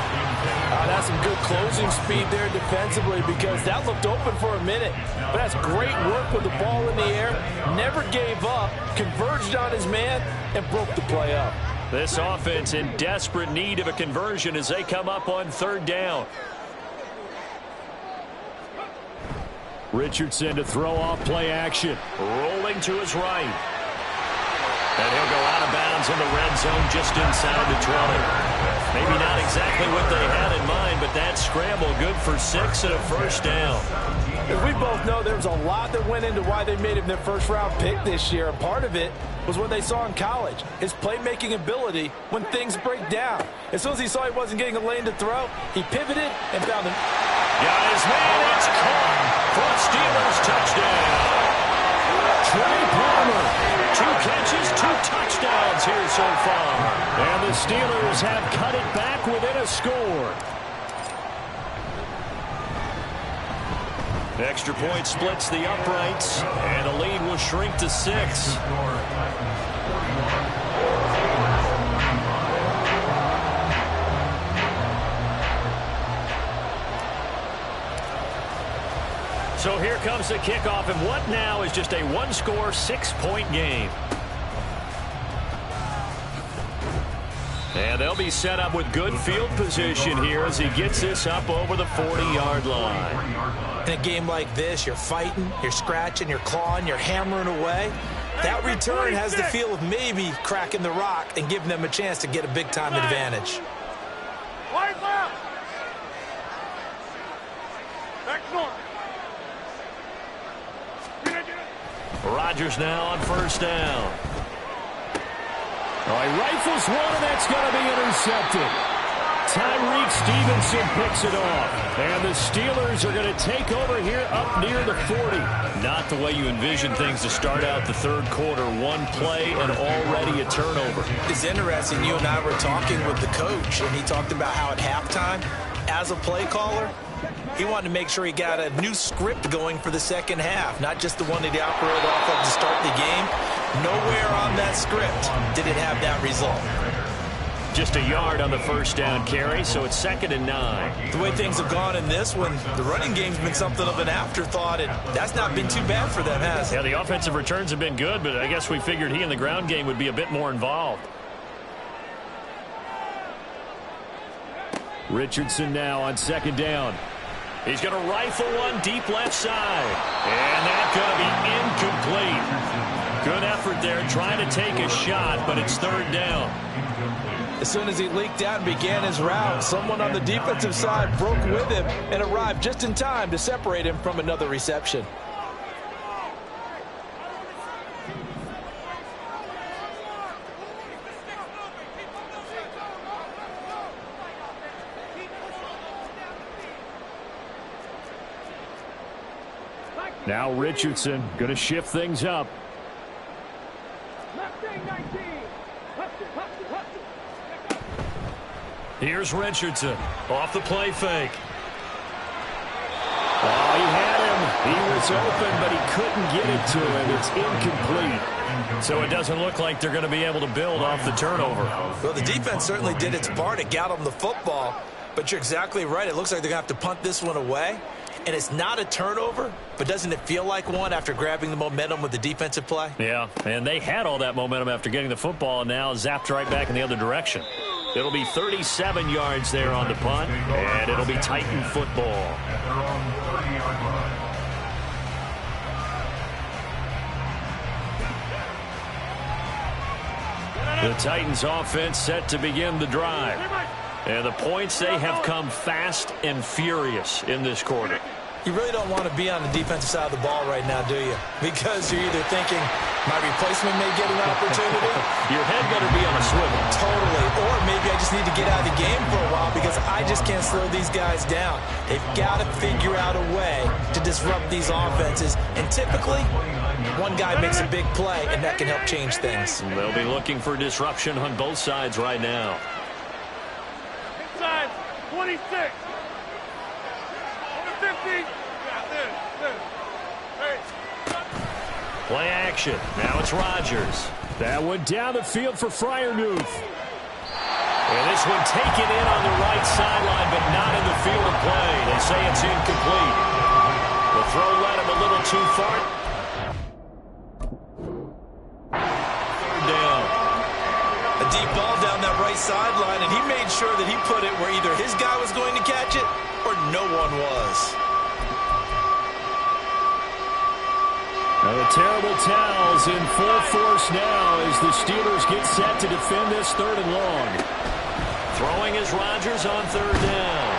That's some good closing speed there defensively because that looked open for a minute. But that's great work with the ball in the air. Never gave up, converged on his man, and broke the play up. This offense in desperate need of a conversion as they come up on 3rd down. Richardson to throw off play action. Rolling to his right. And he'll go out of bounds in the red zone just inside the 20. Maybe not exactly what they had in mind, but that scramble good for 6 and a 1st down. As we both know, there was a lot that went into why they made him their 1st-round pick this year. And part of it was what they saw in college, his playmaking ability when things break down. As soon as he saw he wasn't getting a lane to throw, he pivoted and found him. Got his man, it's caught for a Steelers touchdown. Trey Palmer, 2 catches, 2 touchdowns here so far. And the Steelers have cut it back within a score. Extra point splits the uprights, and the lead will shrink to 6. So here comes the kickoff, and what now is just a 1-score, 6-point game. And they'll be set up with good field position here as he gets this up over the 40-yard line. In a game like this, you're fighting, you're scratching, you're clawing, you're hammering away. That return has the feel of maybe cracking the rock and giving them a chance to get a big-time advantage. Wide left. Back north. Rodgers now on first down. All right, rifles one, and that's going to be intercepted. Tyreek Stevenson picks it off. And the Steelers are going to take over here up near the 40. Not the way you envision things to start out the third quarter. One play and already a turnover. It's interesting. You and I were talking with the coach, and he talked about how at halftime, as a play caller, he wanted to make sure he got a new script going for the second half, not just the one that he operated off of to start the game. Nowhere on that script did it have that result. Just a yard on the first down carry, so it's 2nd and 9. The way things have gone in this one, the running game's been something of an afterthought, and that's not been too bad for them, has it? Yeah, the offensive returns have been good, but I guess we figured he in the ground game would be a bit more involved. Richardson now on 2nd down. He's going to rifle one deep left side. And that's going to be incomplete. Good effort there trying to take a shot, but it's 3rd down. As soon as he leaked out and began his route, someone on the defensive side broke with him and arrived just in time to separate him from another reception. Now Richardson going to shift things up. Here's Richardson off the play fake. Oh, he had him. He was open, but he couldn't get it to him. It's incomplete. So it doesn't look like they're going to be able to build off the turnover. Well, the defense certainly did its part. It got them the football. But you're exactly right. It looks like they're going to have to punt this one away. And it's not a turnover, but doesn't it feel like one after grabbing the momentum with the defensive play? Yeah, and they had all that momentum after getting the football and now zapped right back in the other direction. It'll be 37 yards there on the punt, and it'll be Titan football. The Titans offense set to begin the drive. And the points, they have come fast and furious in this quarter. You really don't want to be on the defensive side of the ball right now, do you? Because you're either thinking, my replacement may get an opportunity. Your head better be on a swivel. Totally. Or maybe I just need to get out of the game for a while because I just can't slow these guys down. They've got to figure out a way to disrupt these offenses. And typically, one guy makes a big play, and that can help change things. And they'll be looking for disruption on both sides right now. Inside, 26. Over 50. Play action. Now it's Rodgers. That one down the field for Freiermuth. And this one taken in on the right sideline, but not in the field of play. They say it's incomplete. The throw led him a little too far. 3rd down. A deep ball down that right sideline, and he made sure that he put it where either his guy was going to catch it or no one was. Now the terrible towels in full force now as the Steelers get set to defend this 3rd and long. Throwing is Rodgers on 3rd down.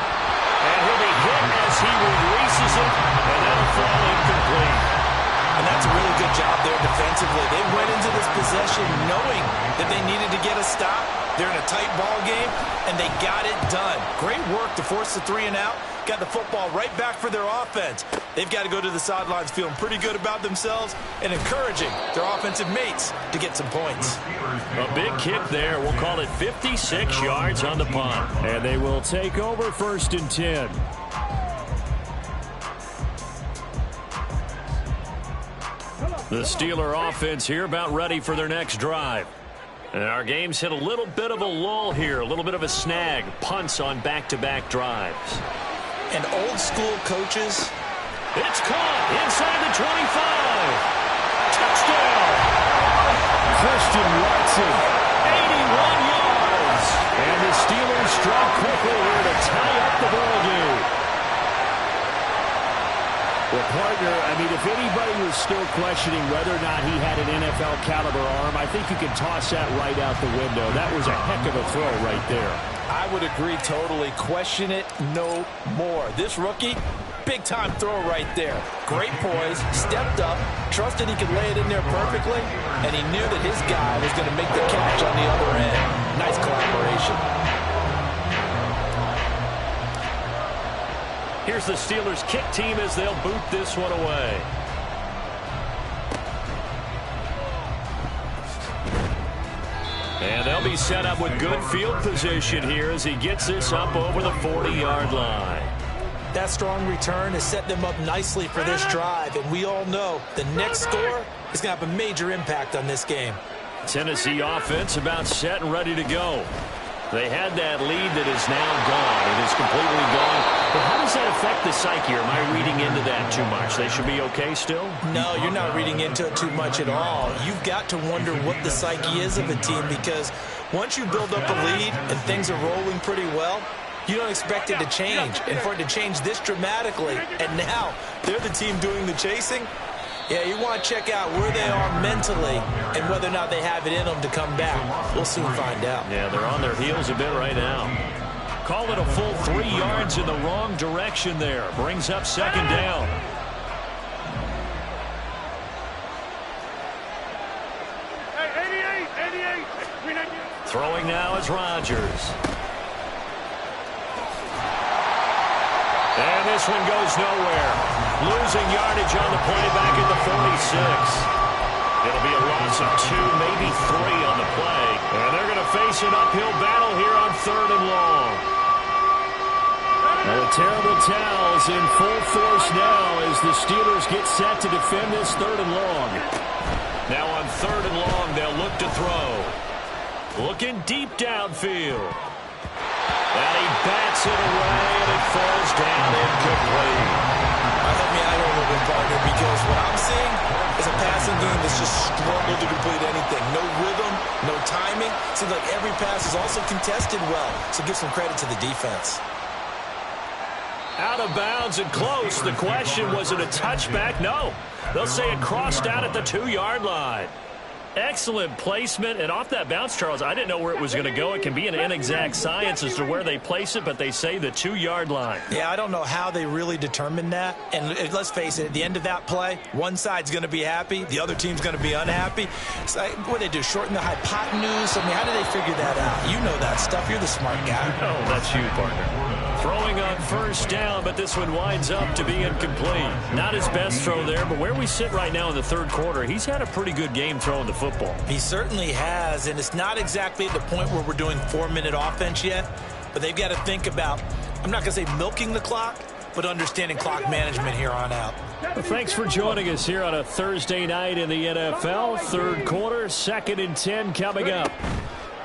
And he'll be hit as he releases it, and that'll fall incomplete. And that's a really good job there defensively. They went into this possession knowing that they needed to get a stop. They're in a tight ball game, and they got it done. Great work to force the 3 and out. Got the football right back for their offense. They've got to go to the sidelines feeling pretty good about themselves and encouraging their offensive mates to get some points. A big kick there. We'll call it 56 yards on the punt. And they will take over 1st and 10. The Steeler offense here about ready for their next drive. And our game's hit a little bit of a lull here, a little bit of a snag. Punts on back-to-back drives. And old school coaches. It's caught inside the 25. Touchdown. Christian Watson, 81 yards. the Steelers strike quickly here to tie up the ball game. Well, partner, I mean, if anybody was still questioning whether or not he had an NFL caliber arm, I think you can toss that right out the window. That was a heck of a throw right there. I would agree totally. Question it no more. This rookie, big-time throw right there. Great poise, stepped up, trusted he could lay it in there perfectly, and he knew that his guy was going to make the catch on the other end. Nice collaboration. Here's the Steelers kick team as they'll boot this one away. And they'll be set up with good field position here as he gets this up over the 40-yard line. That strong return has set them up nicely for this drive, and we all know the next score is going to have a major impact on this game. Tennessee offense about set and ready to go. They had that lead that is now gone. It is completely gone. But how does that affect the psyche? Am I reading into that too much? They should be okay still? No, you're not reading into it too much at all. You've got to wonder what the psyche is of a team, because once you build up a lead and things are rolling pretty well, you don't expect it to change. And for it to change this dramatically, and now they're the team doing the chasing, yeah, you want to check out where they are mentally and whether or not they have it in them to come back. We'll soon find out. Yeah, they're on their heels a bit right now. Call it a full 3 yards in the wrong direction there. Brings up second down. Hey, 88. Throwing now is Rodgers. And this one goes nowhere. Losing yardage on the play back at the 46. It'll be a loss of 2, maybe 3 on the play. And they're going to face an uphill battle here on 3rd and long. And the terrible towels in full force now as the Steelers get set to defend this 3rd and long. Now on 3rd and long, they'll look to throw. Looking deep downfield. And he bats it away, and it falls down incomplete. Help me out here a little bit, partner, because what I'm seeing is a passing game that's just struggled to complete anything. No rhythm, no timing. Seems like every pass is also contested well, so give some credit to the defense. Out of bounds and close. The question, was it a touchback? No. They'll say it crossed out at the 2-yard line. Excellent placement, and off that bounce, Charles, I didn't know where it was going to go. It can be an inexact science as to where they place it, but they say the 2-yard line. Yeah, I don't know how they really determined that. And let's face it, at the end of that play, one side's going to be happy, the other team's going to be unhappy. So what do they do, shorten the hypotenuse? I mean, how do they figure that out? You know that stuff. You're the smart guy. Oh, that's you, partner. Throwing on first down, but this one winds up to be incomplete. Not his best throw there, but where we sit right now in the 3rd quarter, he's had a pretty good game throwing the football. He certainly has, and it's not exactly at the point where we're doing 4-minute offense yet, but they've got to think about, I'm not going to say milking the clock, but understanding clock management here on out. Well, thanks for joining us here on a Thursday night in the NFL. 3rd quarter, 2nd and 10 coming up.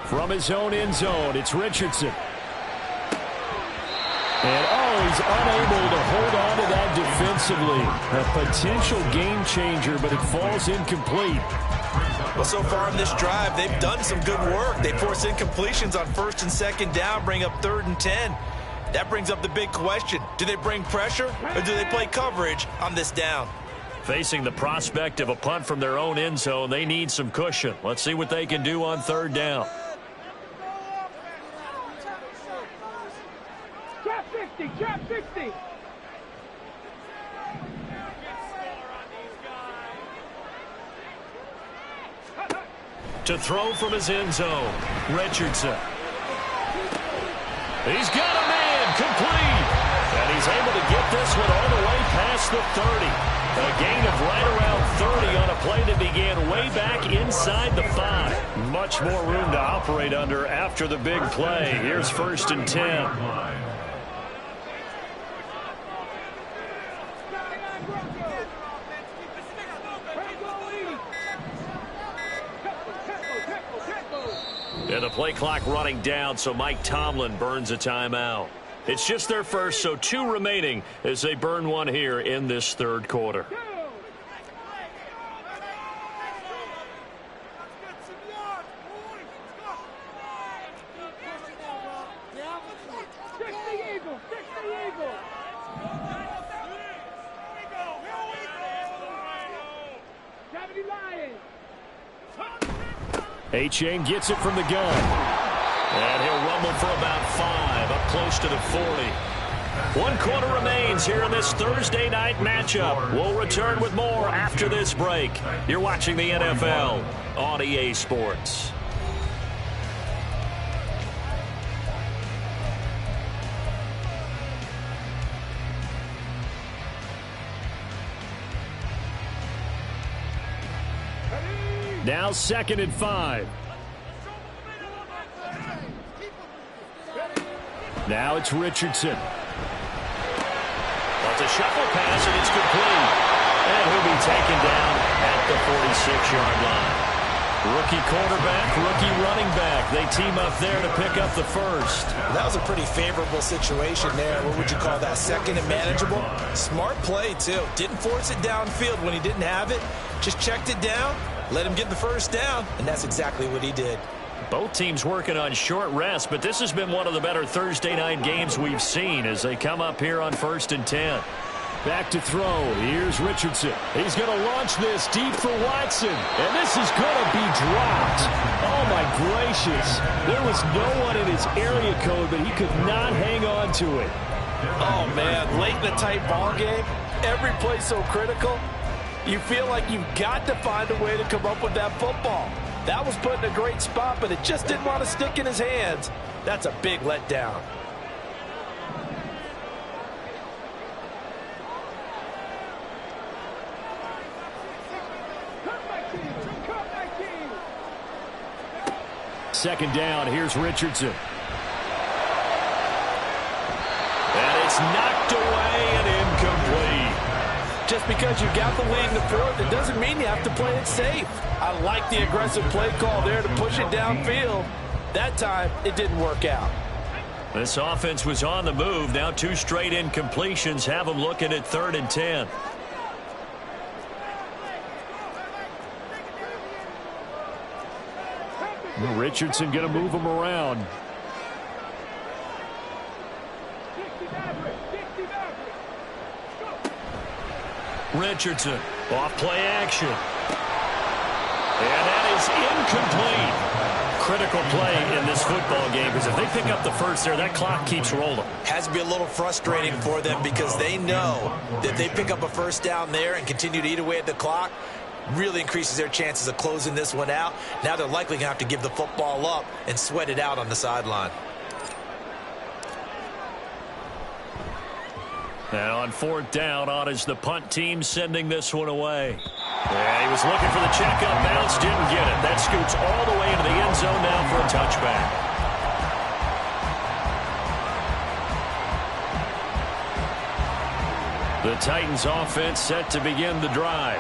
From his own end zone, it's Richardson. And, he's unable to hold on to that defensively. A potential game changer, but it falls incomplete. Well, so far in this drive, they've done some good work. They force incompletions on 1st and 2nd down, bring up 3rd and 10. That brings up the big question. Do they bring pressure, or do they play coverage on this down? Facing the prospect of a punt from their own end zone, they need some cushion. Let's see what they can do on 3rd down. Trap 60. To throw from his end zone, Richardson. He's got a man, complete. And he's able to get this one all the way past the 30. A gain of right around 30 on a play that began way back inside the 5. Much more room to operate under after the big play. Here's 1st and 10. And the play clock running down, so Mike Tomlin burns a timeout. It's just their first, so 2 remaining as they burn one here in this 3rd quarter. A-Chain gets it from the gun. And he'll rumble for about 5, up close to the 40. 1 quarter remains here in this Thursday night matchup. We'll return with more after this break. You're watching the NFL on EA Sports. Now 2nd and 5. Now it's Richardson. Well, it's a shuffle pass, and it's complete. And he'll be taken down at the 46-yard line. Rookie quarterback, rookie running back. They team up there to pick up the first. That was a pretty favorable situation there. What would you call that? 2nd and manageable? Smart play, too. Didn't force it downfield when he didn't have it. Just checked it down, let him get the first down, and that's exactly what he did. Both teams working on short rest, but this has been one of the better Thursday night games we've seen as they come up here on 1st and 10. Back to throw. Here's Richardson. He's going to launch this deep for Watson, and this is going to be dropped. Oh, my gracious. There was no one in his area code, but he could not hang on to it. Oh, man, late in the tight ball game, every play so critical, you feel like you've got to find a way to come up with that football. That was put in a great spot, but it just didn't want to stick in his hands. That's a big letdown. Second down, here's Richardson. And it's knocked away and incomplete. Just because you got the lead in the 4th, it doesn't mean you have to play it safe. I like the aggressive play call there to push it downfield. That time, it didn't work out. This offense was on the move. Now 2 straight incompletions have them looking at 3rd and 10. Richardson going to move him around. Richardson, off play action. And that is incomplete. Critical play in this football game because if they pick up the first there, that clock keeps rolling. Has to be a little frustrating for them because they know that if they pick up a first down there and continue to eat away at the clock, really increases their chances of closing this one out. Now they're likely going to have to give the football up and sweat it out on the sideline. And on 4th down, on is the punt team sending this one away. Yeah, he was looking for the checkup bounce, didn't get it. That scoots all the way into the end zone now for a touchback. The Titans offense set to begin the drive.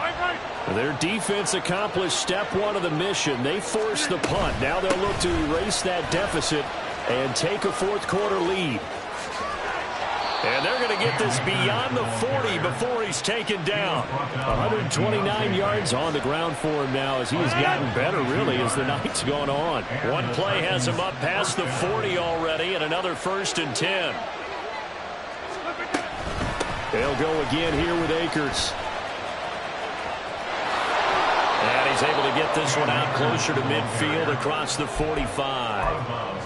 Their defense accomplished step 1 of the mission. They forced the punt. Now they'll look to erase that deficit and take a 4th quarter lead. And they're going to get this beyond the 40 before he's taken down. 129 yards on the ground for him now as he has gotten better, really, as the night's gone on. One play has him up past the 40 already, and another 1st and 10. They'll go again here with Akers. And he's able to get this one out closer to midfield across the 45.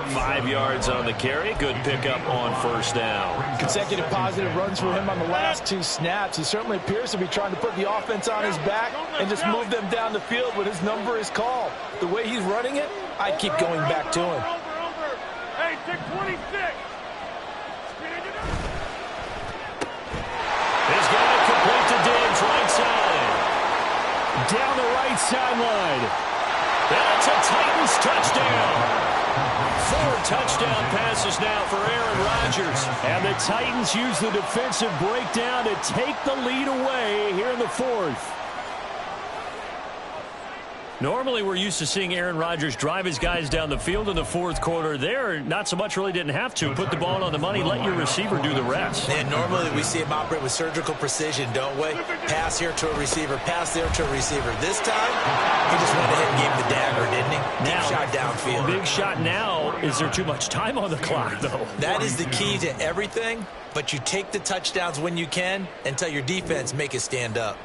5 yards on the carry. Good pickup on 1st down. Consecutive positive runs for him on the last 2 snaps. He certainly appears to be trying to put the offense on his back and just move them down the field when his number is called. The way he's running it, I'd keep going back to him. Hey, 626. He's got it complete to Diggs, right side. Down the right sideline. That's a Titans touchdown. 4 touchdown passes now for Aaron Rodgers. And the Titans use the defensive breakdown to take the lead away here in the 4th. Normally, we're used to seeing Aaron Rodgers drive his guys down the field in the 4th quarter. There, not so much really didn't have to. Put the ball on the money, let your receiver do the rest. And normally we see him operate with surgical precision, don't we? Pass here to a receiver, pass there to a receiver. This time, he just went ahead and gave him the dagger, didn't he? Deep shot downfield. Big shot now. Is there too much time on the clock, though? That is the key to everything, but you take the touchdowns when you can and tell your defense make it stand up.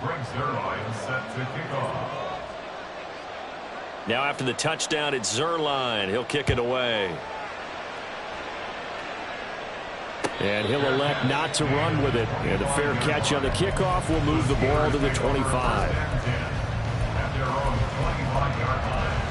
Brings their line set to kick off. Now after the touchdown, it's Zerline. He'll kick it away. And he'll elect not to run with it. And a fair catch on the kickoff will move the ball to the 25. At their own 25-yard line.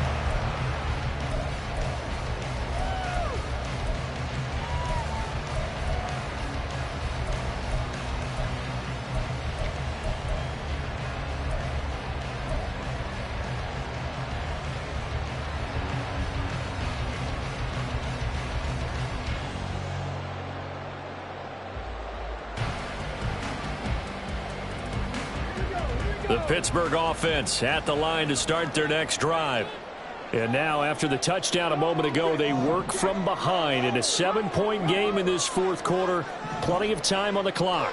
The Pittsburgh offense at the line to start their next drive. And now after the touchdown a moment ago, they work from behind in a 7-point game in this fourth quarter. Plenty of time on the clock.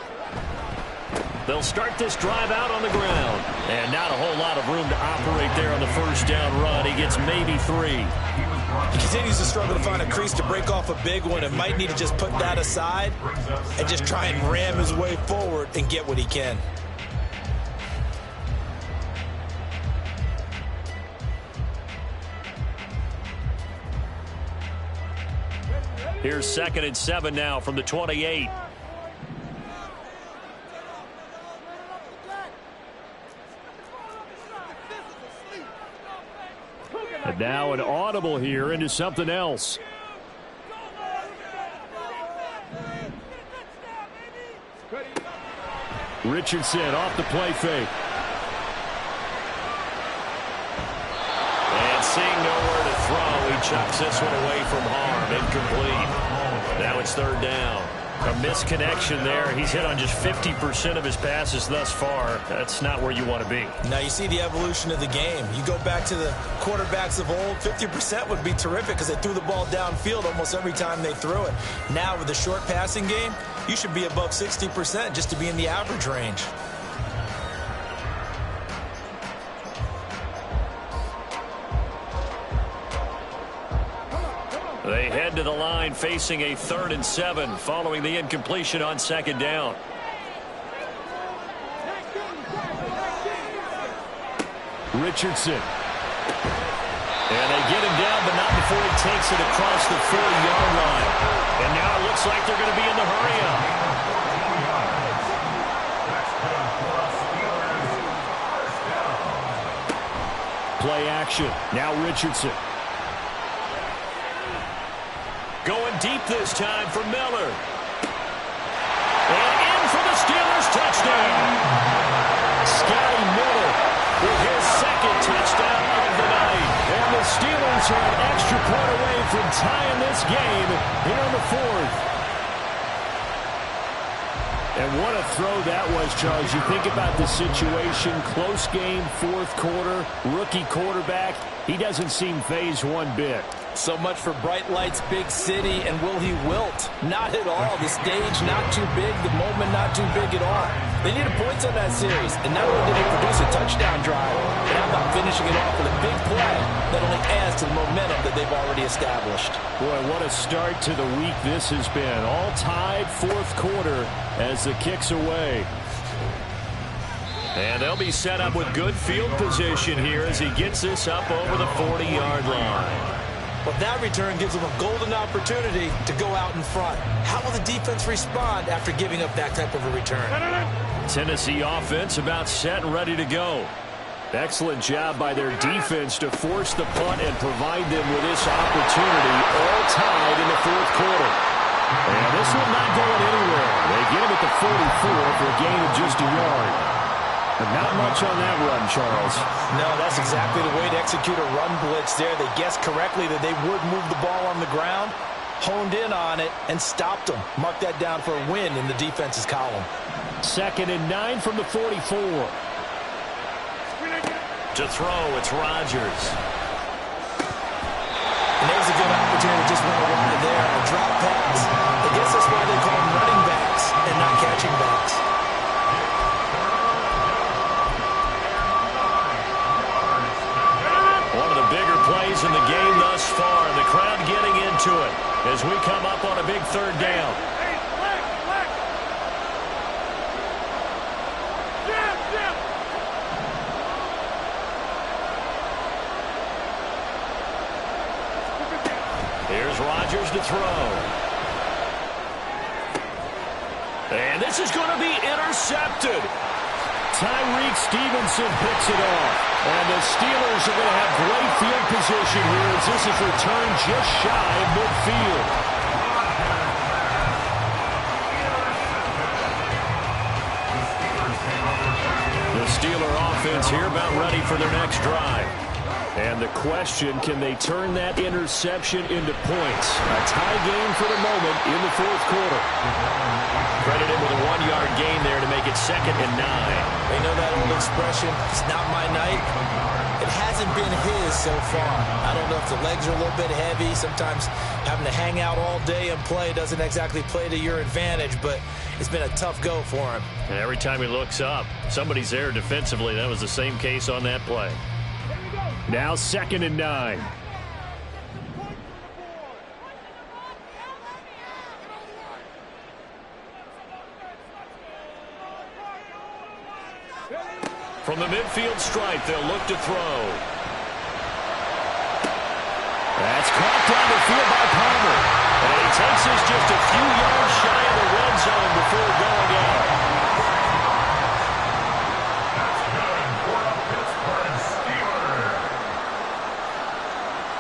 They'll start this drive out on the ground. And not a whole lot of room to operate there on the first down run. He gets maybe 3. He continues to struggle to find a crease to break off a big one and might need to just put that aside and just try and ram his way forward and get what he can. Here's 2nd and 7 now from the 28. And now an audible here into something else. Richardson off the play fake. And seeing nowhere to throw, he chucks this one away from harm. Incomplete. Now it's 3rd down. A misconnection there. He's hit on just 50% of his passes thus far. That's not where you want to be. Now you see the evolution of the game. You go back to the quarterbacks of old, 50% would be terrific because they threw the ball downfield almost every time they threw it. Now with the short passing game, you should be above 60% just to be in the average range. They head to the line facing a 3rd and 7 following the incompletion on 2nd down. Richardson. And they get him down, but not before he takes it across the 40-yard line. And now it looks like they're going to be in the hurry-up. Play action. Now Richardson. Going deep this time for Miller. And in for the Steelers touchdown. Scotty Miller with his 2nd touchdown of the night. And the Steelers are an extra point away from tying this game here in the 4th. And what a throw that was, Charles. You think about the situation, close game, 4th quarter, rookie quarterback. He doesn't seem fazed one bit. So much for bright lights, big city, and will he wilt? Not at all. The stage not too big, the moment not too big at all. They needed points on that series, and not only did they produce a touchdown drive, but how about finishing it off with a big play that only adds to the momentum that they've already established. Boy, what a start to the week this has been. All tied 4th quarter as the kick's away. And they'll be set up with good field position here as he gets this up over the 40-yard line. Well, that return gives them a golden opportunity to go out in front. How will the defense respond after giving up that type of a return? Tennessee offense about set and ready to go. Excellent job by their defense to force the punt and provide them with this opportunity, all tied in the 4th quarter. And this one not going anywhere. They get him at the 44 for a gain of just a yard. But not much on that run, Charles. No, that's exactly the way to execute a run blitz there. They guessed correctly that they would move the ball on the ground, honed in on it, and stopped them. Mark that down for a win in the defense's column. 2nd and 9 from the 44. To throw, it's Rodgers. And there's a good opportunity. Just went wide there. A drop pass. I guess that's why they call them running backs and not catching backs. Plays in the game thus far. The crowd getting into it as we come up on a big 3rd down. Here's Rodgers to throw. And this is going to be intercepted. Tyreek Stevenson picks it off. And the Steelers are going to have great field position here as this is returned just shy of midfield. The Steeler offense here about ready for their next drive. And the question, can they turn that interception into points? A tie game for the moment in the fourth quarter. Credited with a 1-yard gain there to make it 2nd and 9. They know that old expression, it's not my night. It hasn't been his so far. I don't know if the legs are a little bit heavy. Sometimes having to hang out all day and play doesn't exactly play to your advantage, but it's been a tough go for him. And every time he looks up, somebody's there defensively. That was the same case on that play. Now 2nd and 9. From the midfield stripe, they'll look to throw. That's caught down the field by Palmer. And he takes us just a few yards shy of the red zone before going out. That's good for the Pittsburgh Steelers.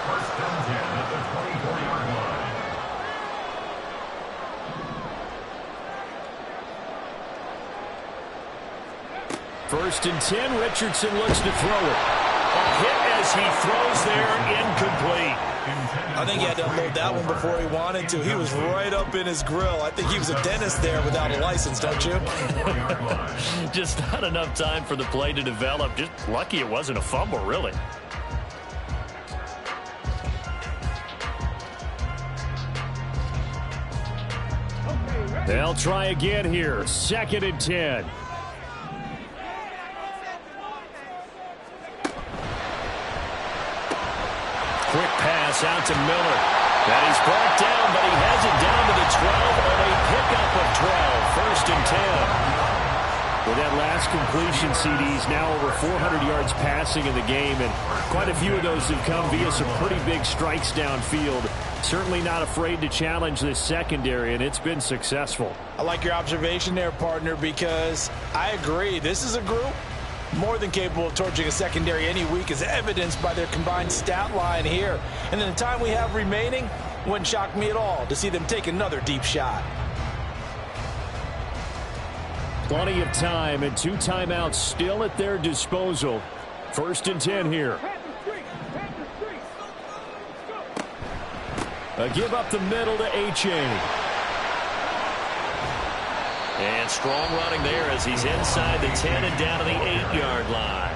1st and 10 at the 24-yard line. First and 10, Richardson looks to throw it. A hit as he throws there, incomplete. I think he had to unload that one before he wanted to. He was right up in his grill. I think he was a dentist there without a license, don't you? Just not enough time for the play to develop. Just lucky it wasn't a fumble, really. They'll try again here. 2nd and 10. Quick pass out to Miller. And he's brought down, but he has it down to the 12 on a pickup of 12. 1st and 10. With that last completion, CDs now over 400 yards passing in the game, and quite a few of those have come via some pretty big strikes downfield. Certainly not afraid to challenge this secondary, and it's been successful. I like your observation there, partner, because I agree. This is a group more than capable of torching a secondary any week, as evidenced by their combined stat line here. And in the time we have remaining, wouldn't shock me at all to see them take another deep shot. Plenty of time and 2 timeouts still at their disposal. 1st and 10 here. A give up the middle to H.A. And strong running there as he's inside the 10 and down to the 8-yard line.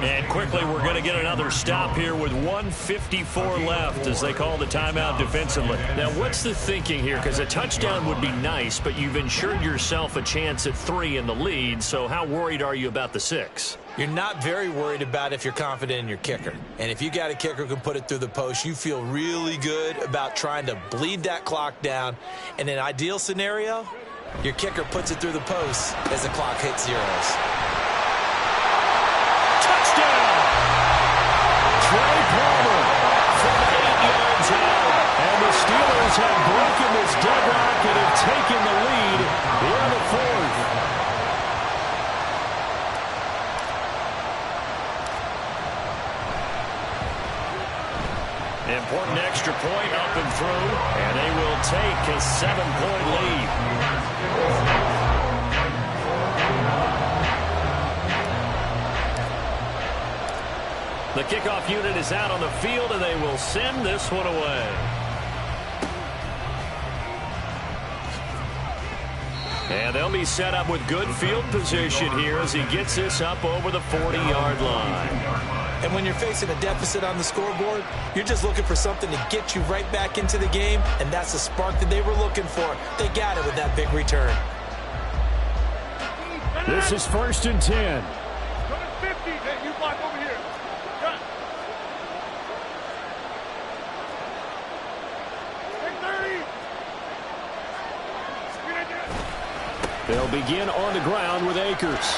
And quickly we're going to get another stop here with 1:54 left as they call the timeout defensively. Now what's the thinking here? Because a touchdown would be nice, but you've ensured yourself a chance at 3 in the lead, so how worried are you about the 6? You're not very worried about if you're confident in your kicker. And if you got a kicker who can put it through the post, you feel really good about trying to bleed that clock down. In an ideal scenario, your kicker puts it through the post as the clock hits zeros. Touchdown! Trey Palmer from 8 yards out. And the Steelers have broken this deadlock and have taken the lead in the 4th. Important extra point up and through, and they will take a 7-point lead. The kickoff unit is out on the field, and they will send this one away. And they'll be set up with good field position here as he gets this up over the 40-yard line. And when you're facing a deficit on the scoreboard, you're just looking for something to get you right back into the game, and that's the spark that they were looking for. They got it with that big return. This is 1st and 10. Coming 50, then you block over here. Cut. Take 30. They'll begin on the ground with Akers.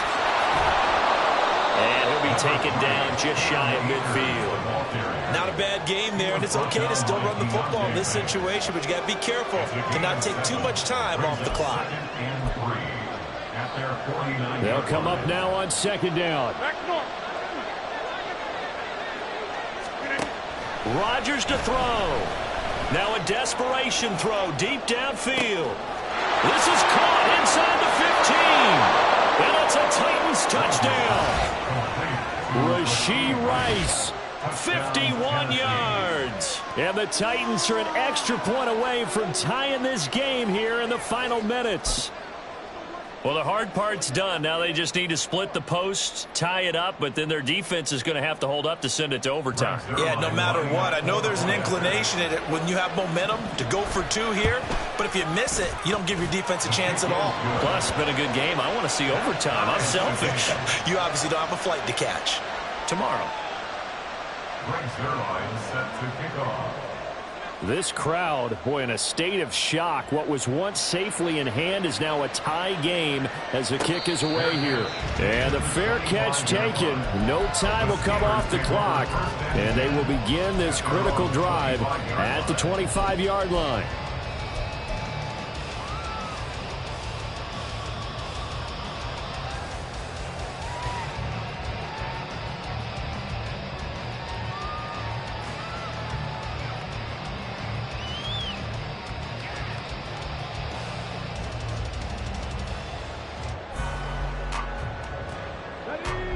And he'll be taken down just shy of midfield. Not a bad game there, and it's okay to still run the football in this situation, but you got to be careful to not take too much time off the clock. They'll come up now on second down. Rodgers to throw. Now a desperation throw deep downfield. This is caught inside the 15. And it's a Titans touchdown. Rashee Rice, 51 yards. And the Titans are an extra point away from tying this game here in the final minutes. Well, the hard part's done. Now they just need to split the post, tie it up, but then their defense is going to have to hold up to send it to overtime. Yeah, no matter what. I know there's an inclination in it when you have momentum to go for two here, but if you miss it, you don't give your defense a chance at all. Plus, it's been a good game. I want to see overtime. I'm selfish. You obviously don't have a flight to catch. Tomorrow. Brings their line set to kick off. This crowd, boy, in a state of shock. What was once safely in hand is now a tie game as the kick is away here. And the fair catch taken. No time will come off the clock. And they will begin this critical drive at the 25-yard line.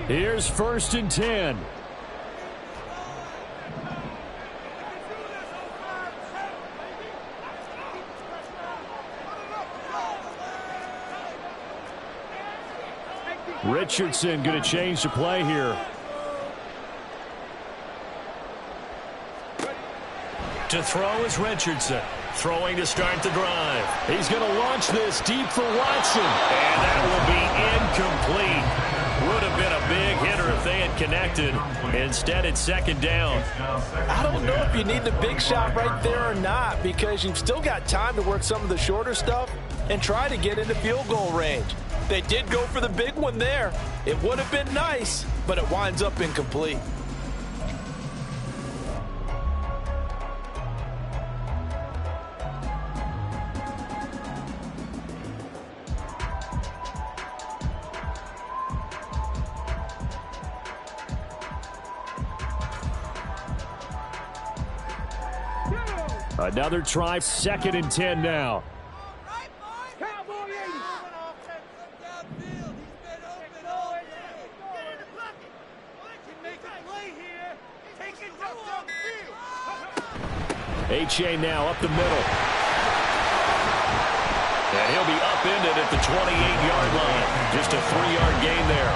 Here's 1st and 10. Richardson going to change the play here. To throw is Richardson. Throwing to start the drive. He's going to launch this deep for Watson. And that will be incomplete. Would have been a big hitter if they had connected. Instead, it's 2nd down. I don't know if you need the big shot right there or not, because you've still got time to work some of the shorter stuff and try to get into field goal range. They did go for the big one there. It would have been nice, but it winds up incomplete. Another try, 2nd and 10 now. H.A. now up the middle. And he'll be upended at the 28-yard line. Just a 3-yard gain there.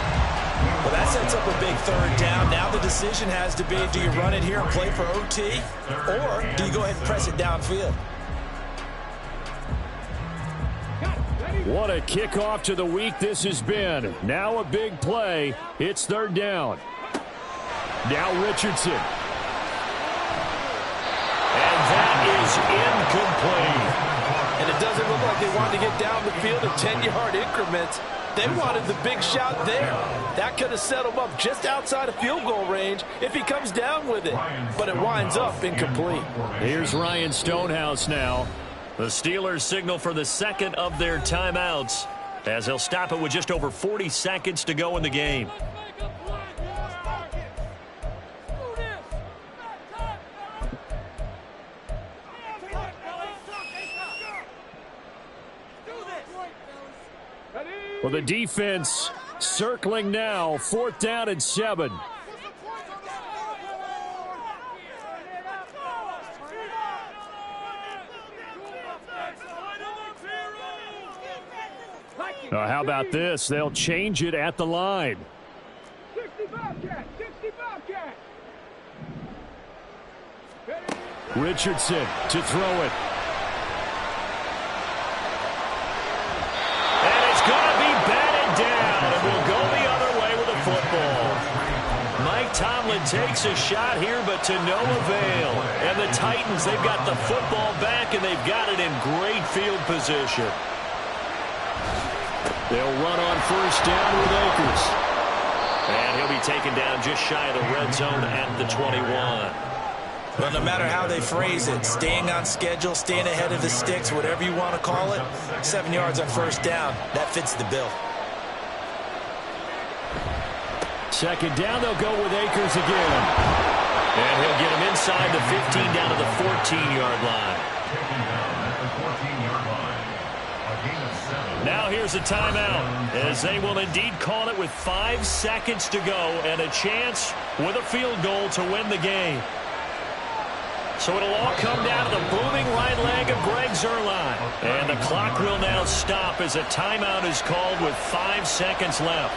Well, that sets up a big 3rd down. Now the decision has to be, do you run it here and play for OT, or do you go ahead and press it downfield? What a kickoff to the week this has been. Now a big play. It's 3rd down. Now Richardson. And that is incomplete. And it doesn't look like they wanted to get down the field in 10-yard increments. They wanted the big shot there. That could have set him up just outside of field goal range if he comes down with it. But it winds up incomplete. Here's Ryan Stonehouse now. The Steelers signal for the 2nd of their timeouts as they'll stop it with just over 40 seconds to go in the game. Well, the defense circling now, 4th down and 7. How about this? They'll change it at the line. 65 cat. Richardson to throw it. And it's going to be batted down, and we'll go the other way with the football. Mike Tomlin takes a shot here, but to no avail. And the Titans, they've got the football back, and they've got it in great field position. They'll run on 1st down with Akers. And he'll be taken down just shy of the red zone at the 21. Well, no matter how they phrase it, staying on schedule, staying ahead of the sticks, whatever you want to call it, 7 yards on first down, that fits the bill. Second down, they'll go with Akers again. And he'll get him inside the 15 down to the 14-yard line. Taken down at the 14-yard line. A gain of 7. Now here's a timeout, as they will indeed call it with 5 seconds to go and a chance with a field goal to win the game. So it'll all come down to the booming right leg of Greg Zuerlein. And the clock will now stop as a timeout is called with 5 seconds left.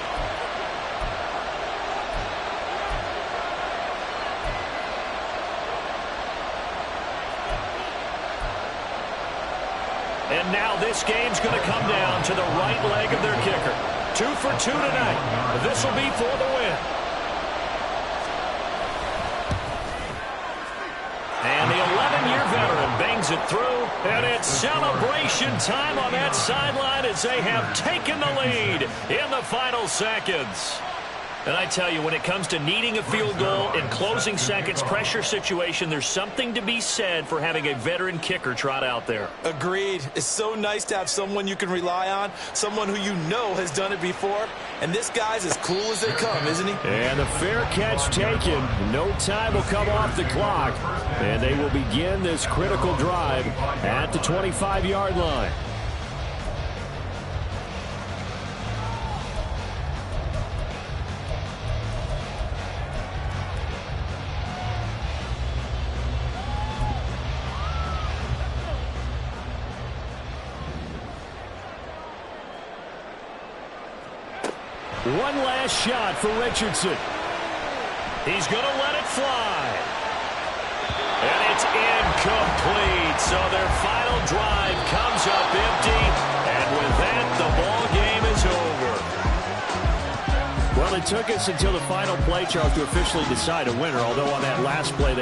And now this game's going to come down to the right leg of their kicker. 2 for 2 tonight. This will be for the win. And the 11-year veteran bangs it through. And it's celebration time on that sideline as they have taken the lead in the final seconds. And I tell you, when it comes to needing a field goal in closing seconds, pressure situation, there's something to be said for having a veteran kicker trot out there. Agreed. It's so nice to have someone you can rely on, someone who you know has done it before. And this guy's as cool as they come, isn't he? And the fair catch taken. No time will come off the clock. And they will begin this critical drive at the 25-yard line. One last shot for Richardson. He's going to let it fly. And it's incomplete. So their final drive comes up empty. And with that, the ball game is over. Well, it took us until the final play, Charles, to officially decide a winner, although on that last play they